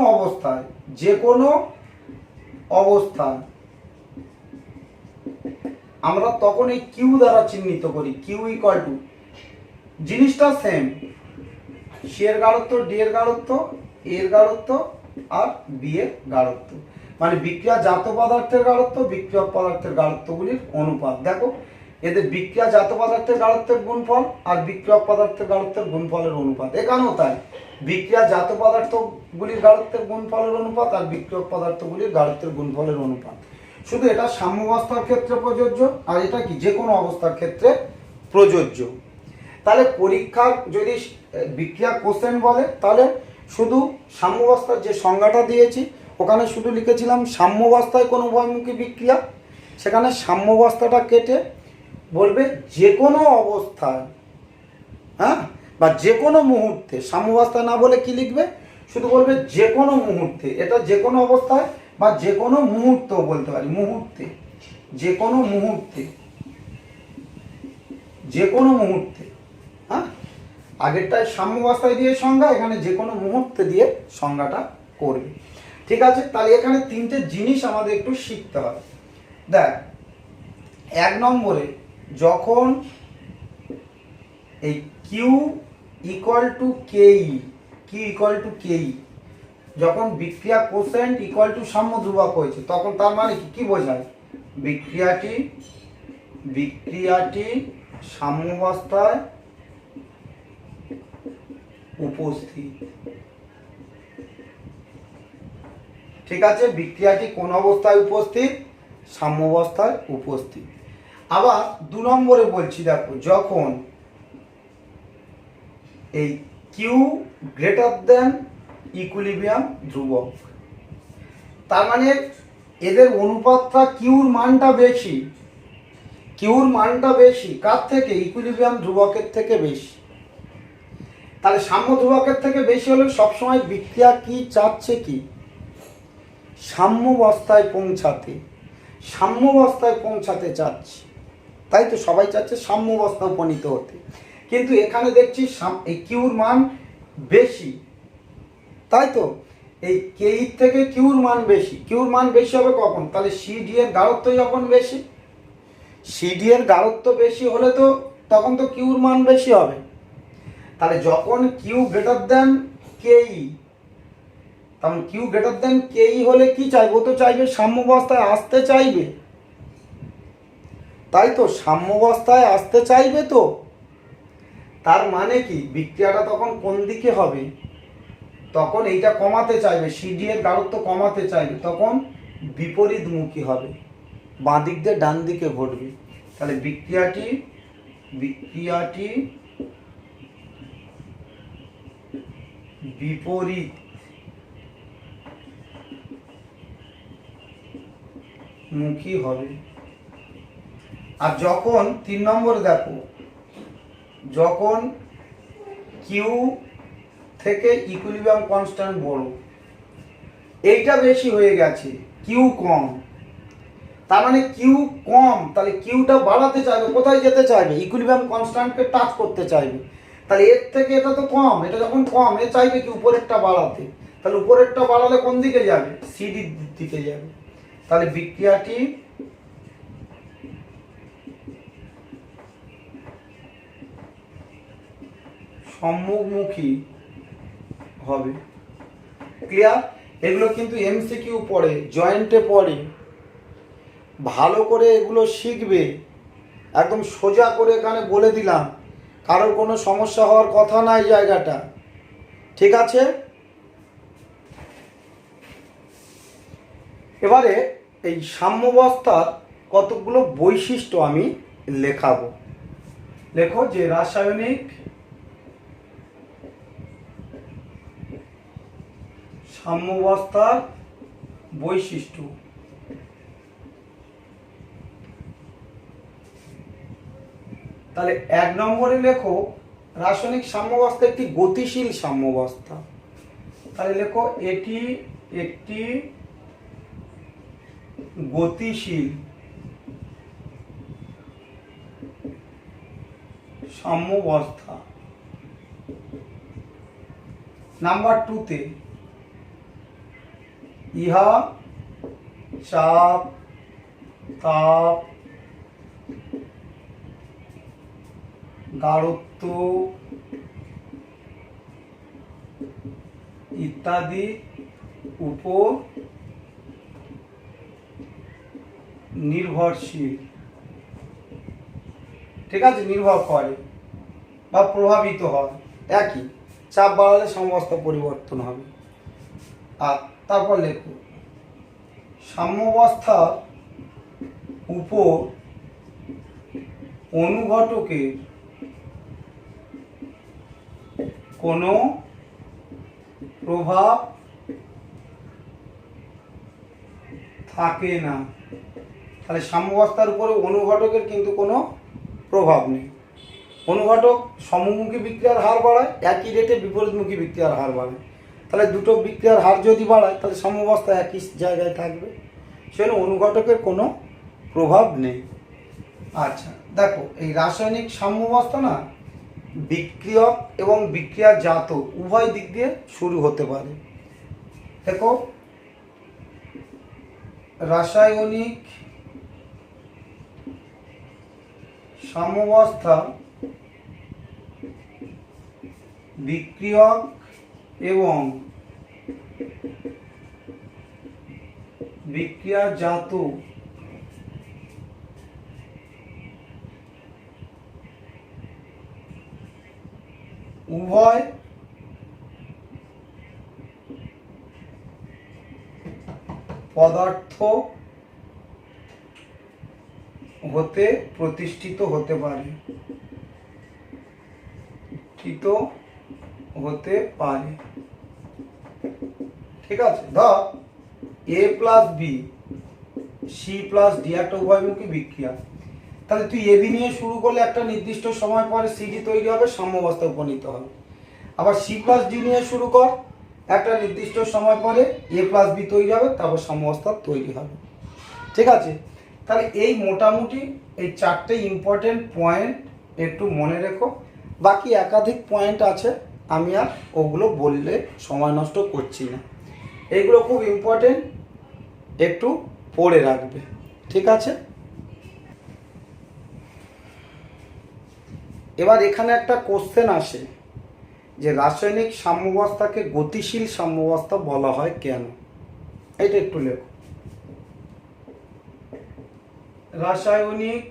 অবস্থায় আমরা তখন এই কিউ দ্বারা চিহ্নিত করি। কিউ ইকুয়াল টু জিনিসটা সেম, সি এর গাঢ়ত্ব, ডি এর গাঢ়ত্ব, এর গাঢ়ত্ব আর বি এর গাঢ়ত্ব, মানে বিক্রিয়াজাত পদার্থের গাঢ়ত্ব, বিক্রিয়ক পদার্থের গাঢ়ত্বগুলির অনুপাত। দেখো এদের বিক্রিয়াজাত পদার্থের গাঢ়ত্বের গুণফল আর বিক্রিয়ক পদার্থের গাঢ়ত্বের গুণফলের অনুপাত। এখানেও তাই, বিক্রিয়াজাত পদার্থগুলির গাঢ়ত্বের গুণফলের অনুপাত আর বিক্রিয়ক পদার্থগুলির গাঢ়ত্বের গুণফলের অনুপাত। শুধু এটা সাম্যাবস্থার ক্ষেত্রে প্রযোজ্য, আর এটা কি যে কোনো অবস্থার ক্ষেত্রে প্রযোজ্য। তাহলে পরীক্ষার যদি বিক্রিয়া কোশ্চেন বলে তাহলে শুধু সাম্যাবস্থার যে সংজ্ঞাটা দিয়েছি ওখানে শুধু লিখেছিলাম সাম্যাবস্থায় কোনো উভয়মুখী বিক্রিয়া, সেখানে সাম্যাবস্থাটা কেটে বলবে যে কোনো অবস্থায়, হ্যাঁ, বা যে কোনো মুহূর্তে। সাম্যাবস্থায় না বলে কি লিখবে, শুধু বলবে যে কোনো মুহূর্তে। এটা যে কোনো অবস্থায় বা যে কোনো মুহূর্তেও বলতে পারি, মুহূর্তে, যে কোনো মুহূর্তে, যে কোনো মুহূর্তে। হ্যাঁ, আগেরটায় সাম্যাবস্থায় দিয়ে সংজ্ঞা, এখানে যে কোনো মুহূর্তে দিয়ে সংজ্ঞাটা করবে। ঠিক আছে, তাহলে এখানে তিনটে জিনিস আমাদের একটু শিখতে হবে। দেখ, এক নম্বরে যখন এই কিউ ইকুয়াল টু কেই, যখন বিক্রিয়া কোশেন্ট ইকুয়াল টু সাম্য ধ্রুবক হয়েছে, তখন তার মানে কি বোঝায়, বিক্রিয়াটি সাম্যাবস্থায় উপস্থিত। ঠিক আছে, বিক্রিয়াটি কোন অবস্থায় উপস্থিত, সাম্যাবস্থায় উপস্থিত। আবার দু নম্বরে বলছি, দেখো যখন এই কিউ গ্রেটার দেন ইকুইলিব্রিয়াম ধ্রুবক, তার মানে এদের অনুপাতটা কিউর মানটা বেশি কার থেকে, ইকুইলিব্রিয়াম ধ্রুবকের থেকে বেশি। তাহলে সাম্য ধ্রুবকের থেকে বেশি হলে সবসময় বিক্রিয়া কি চাচ্ছে, কি সাম্যাবস্থায় পৌঁছাতে চাচ্ছে। তাই তো সবাই চাচ্ছে সাম্যাবস্থায় উপনীত হতে, কিন্তু এখানে দেখছি এই কিউর মান বেশি, তাই তো এই কেই থেকে কিউর মান বেশি হবে কখন, তাহলে সিডি এর গাঢ়ত্ব যখন বেশি, সিডি এর গাঢ়ত্ব বেশি হলে তো তখন তো কিউর মান বেশি হবে। তাহলে যখন কিউ গ্রেটার দেন কেই, তখন কিউ গ্রেটার দেন কেই হলে কি চাইবে, ও তো চাইবে সাম্যাবস্থায় আসতে চাইবে, তাই তো সাম্যাবস্থায় আসতে চাইবে। তো তার মানে কি বিক্রিয়াটা তখন কোন দিকে হবে, তখন এইটা কমাতে চাইবে, সিডি এর গাঢ়ত্ব কমাতে চাইবে, তখন বিপরীতমুখী হবে, বাঁ দিক দিয়ে ডান দিকে ঘটবে। তাহলে বিক্রিয়াটি বিপরীত মুখী হবে। আর যখন 3 নম্বরে দেখো, যখন কিউ থেকে ইকুইলিব্রিয়াম কনস্ট্যান্ট বড়, এইটা বেশি হয়ে গেছে, কিউ কম, তার মানে কিউ কম, তাহলে কিউটা বাড়াতে চাইবে, কোথায় যেতে চাইবে, ইকুইলিব্রিয়াম কনস্ট্যান্টকে টাচ করতে চাইবে। তাহলে এর থেকে এটা তো কম, এটা যখন কম এ চাইবে কি উপরেরটা বাড়াতে, তাহলে উপরেরটা বাড়ালে কোন দিকে যাবে, সিডির দিকে যাবে। তাহলে বিক্রিয়াটি সম্মুখমুখী হবে। ক্লিয়ার? এগুলো কিন্তু এমসিকিউ পড়ে, জয়েন্টে পড়ে, ভালো করে এগুলো শিখবে। একদম সোজা করে এখানে বলে দিলাম, কারোর কোনো সমস্যা হওয়ার কথা না এই জায়গাটা। ঠিক আছে? এবারে এই সাম্যাবস্থার কতগুলো বৈশিষ্ট্য আমি লেখাবো। লেখো যে রাসায়নিক সাম্যাবস্থার বৈশিষ্ট্য। তাহলে 1 নম্বরে লেখো রাসায়নিক সাম্যাবস্থা একটি গতিশীল সাম্যাবস্থা। তাহলে লেখো এটি একটি গতিশীল সাম্যাবস্থা। নাম্বার 2তে ইহা চাপ, তাপ, গাঢ়ত্ব ইত্যাদি উপর নির্ভরশীল। ঠিক আছে? নির্ভর করে বা প্রভাবিত হয়। একই, চাপ বাড়ালে সাম্যাবস্থা পরিবর্তন হবে। আর তারপর লেখো সাম্যাবস্থার উপর অনুঘটকের কোনো প্রভাব থাকে না। তাহলে সাম্যাবস্থার উপরে অনুঘটকের কিন্তু কোনো প্রভাব নেই। অনুঘটক সমমুখী বিক্রিয়ার হার বাড়ায়, একই রেটে বিপরীতমুখী বিক্রিয়ার হার বাড়ায়। তাহলে দুটো বিক্রিয়ার হার যদি বাড়ায় তাহলে সাম্যাবস্থা একই জায়গায় থাকবে, সেজন্য অনুঘটকের কোনো প্রভাব নেই। আচ্ছা দেখো, এই রাসায়নিক সাম্যাবস্থা না বিক্রিয়ক এবং বিক্রিয়াজাত উভয় দিক দিয়ে শুরু হতে পারে। দেখো রাসায়নিক সাম্যাবস্থা বিক্রিয়ক এবং বিক্রিয়াজাত উভয় পদার্থ হতে প্রতিষ্ঠিত হতে পারে, হতে পারে। ঠিক আছে? ধর A plus B, C plus D একটা উভয়মুখী বিক্রিয়া। তাহলে তুই এবি নিয়ে শুরু করলে একটা নির্দিষ্ট সময় পরে সিডি তৈরি হবে, সাম্যাবস্থায় উপনীত হবে। আবার সি প্লাস ডি নিয়ে শুরু কর, একটা নির্দিষ্ট সময় পরে এ প্লাস বি তৈরি হবে, তারপর সাম্যাবস্থা তৈরি হবে। ঠিক আছে? তাহলে এই মোটামুটি এই 4টে ইম্পর্টেন্ট পয়েন্ট একটু মনে রেখো। বাকি একাধিক পয়েন্ট আছে, আমি আর ওগুলো বললে সময় নষ্ট করছি না। এইগুলো খুব ইম্পর্টেন্ট, একটু পড়ে রাখবে। ঠিক আছে? এবার এখানে একটা কোশ্চেন আসে যে রাসায়নিক সাম্যাবস্থাকে গতিশীল সাম্যাবস্থা বলা হয় কেন? এটা একটু লেখো। রাসায়নিক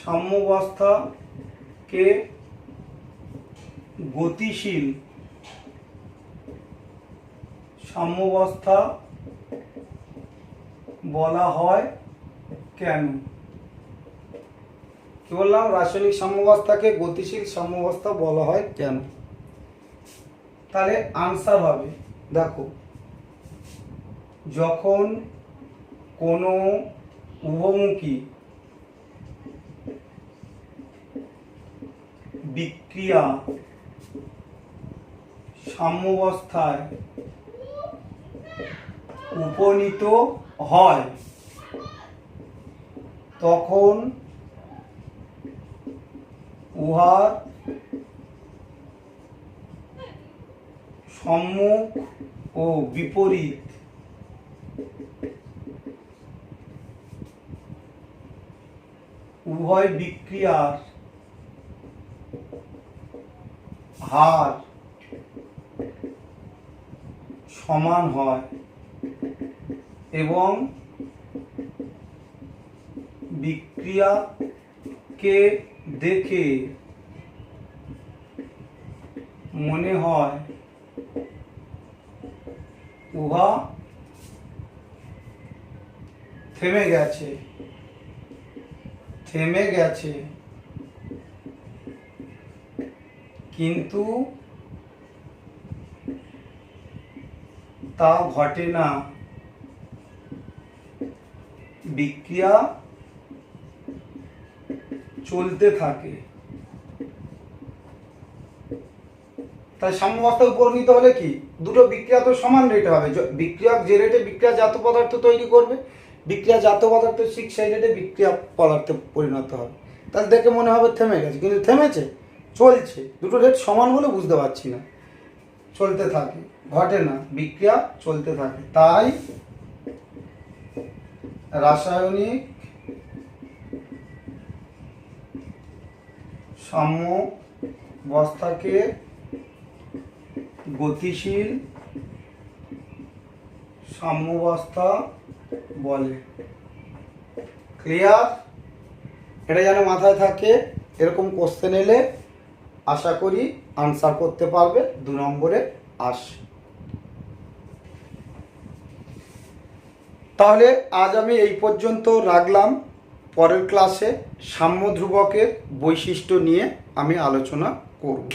সাম্যাবস্থাকে গতিশীল সাম্যাবস্থা বলা হয় কেন? কি বললাম? রাসায়নিক সাম্যাবস্থাকে গতিশীল সাম্যাবস্থা বলা হয় কেন? তাহলে আনসার হবে, দেখো যখন কোনো উভমুখী বিক্রিয়া সাম্যাবস্থায় উপনীত হয় তখন উহার সম্মুখ ও বিপরীত উভয় বিক্রিয়ার হার সমান হয় এবং বিক্রিয়াকে দেখে মনে হয় উহা থেমে গেছে কিন্তু তা ঘটে না, বিক্রিয়া চলতে থাকে। তাই সাম্যাবস্থা উপনীত হলে কি দুটো বিক্রিয়া তো সমান রেটে হবে। বিক্রিয়ক যে রেটে বিক্রিয়াজাত পদার্থ তৈরি করবে, বিক্রিয়াজাত পদার্থ ঠিক সেই রেটে বিক্রিয়া পদার্থে পরিণত হবে। তাহলে দেখে মনে হবে থেমে গেছে, কিন্তু থেমেছে, চলছে। দুটো রেট সমান বলে বুঝতে পারছি না। চলতে থাকে, ঘটে না, বিক্রিয়া চলতে থাকে। তাই রাসায়নিক সাম্যাবস্থাকে গতিশীল সাম্যাবস্থা বলে। ক্লিয়ার? এটা যেন মাথায় থাকে। এরকম কোশ্চেন এলে আশা করি আনসার করতে পারবে, 2 নম্বরে আসে। তাহলে আজ আমি এই পর্যন্ত রাখলাম। পরের ক্লাসে সাম্য ধ্রুবকের বৈশিষ্ট্য নিয়ে আমি আলোচনা করব।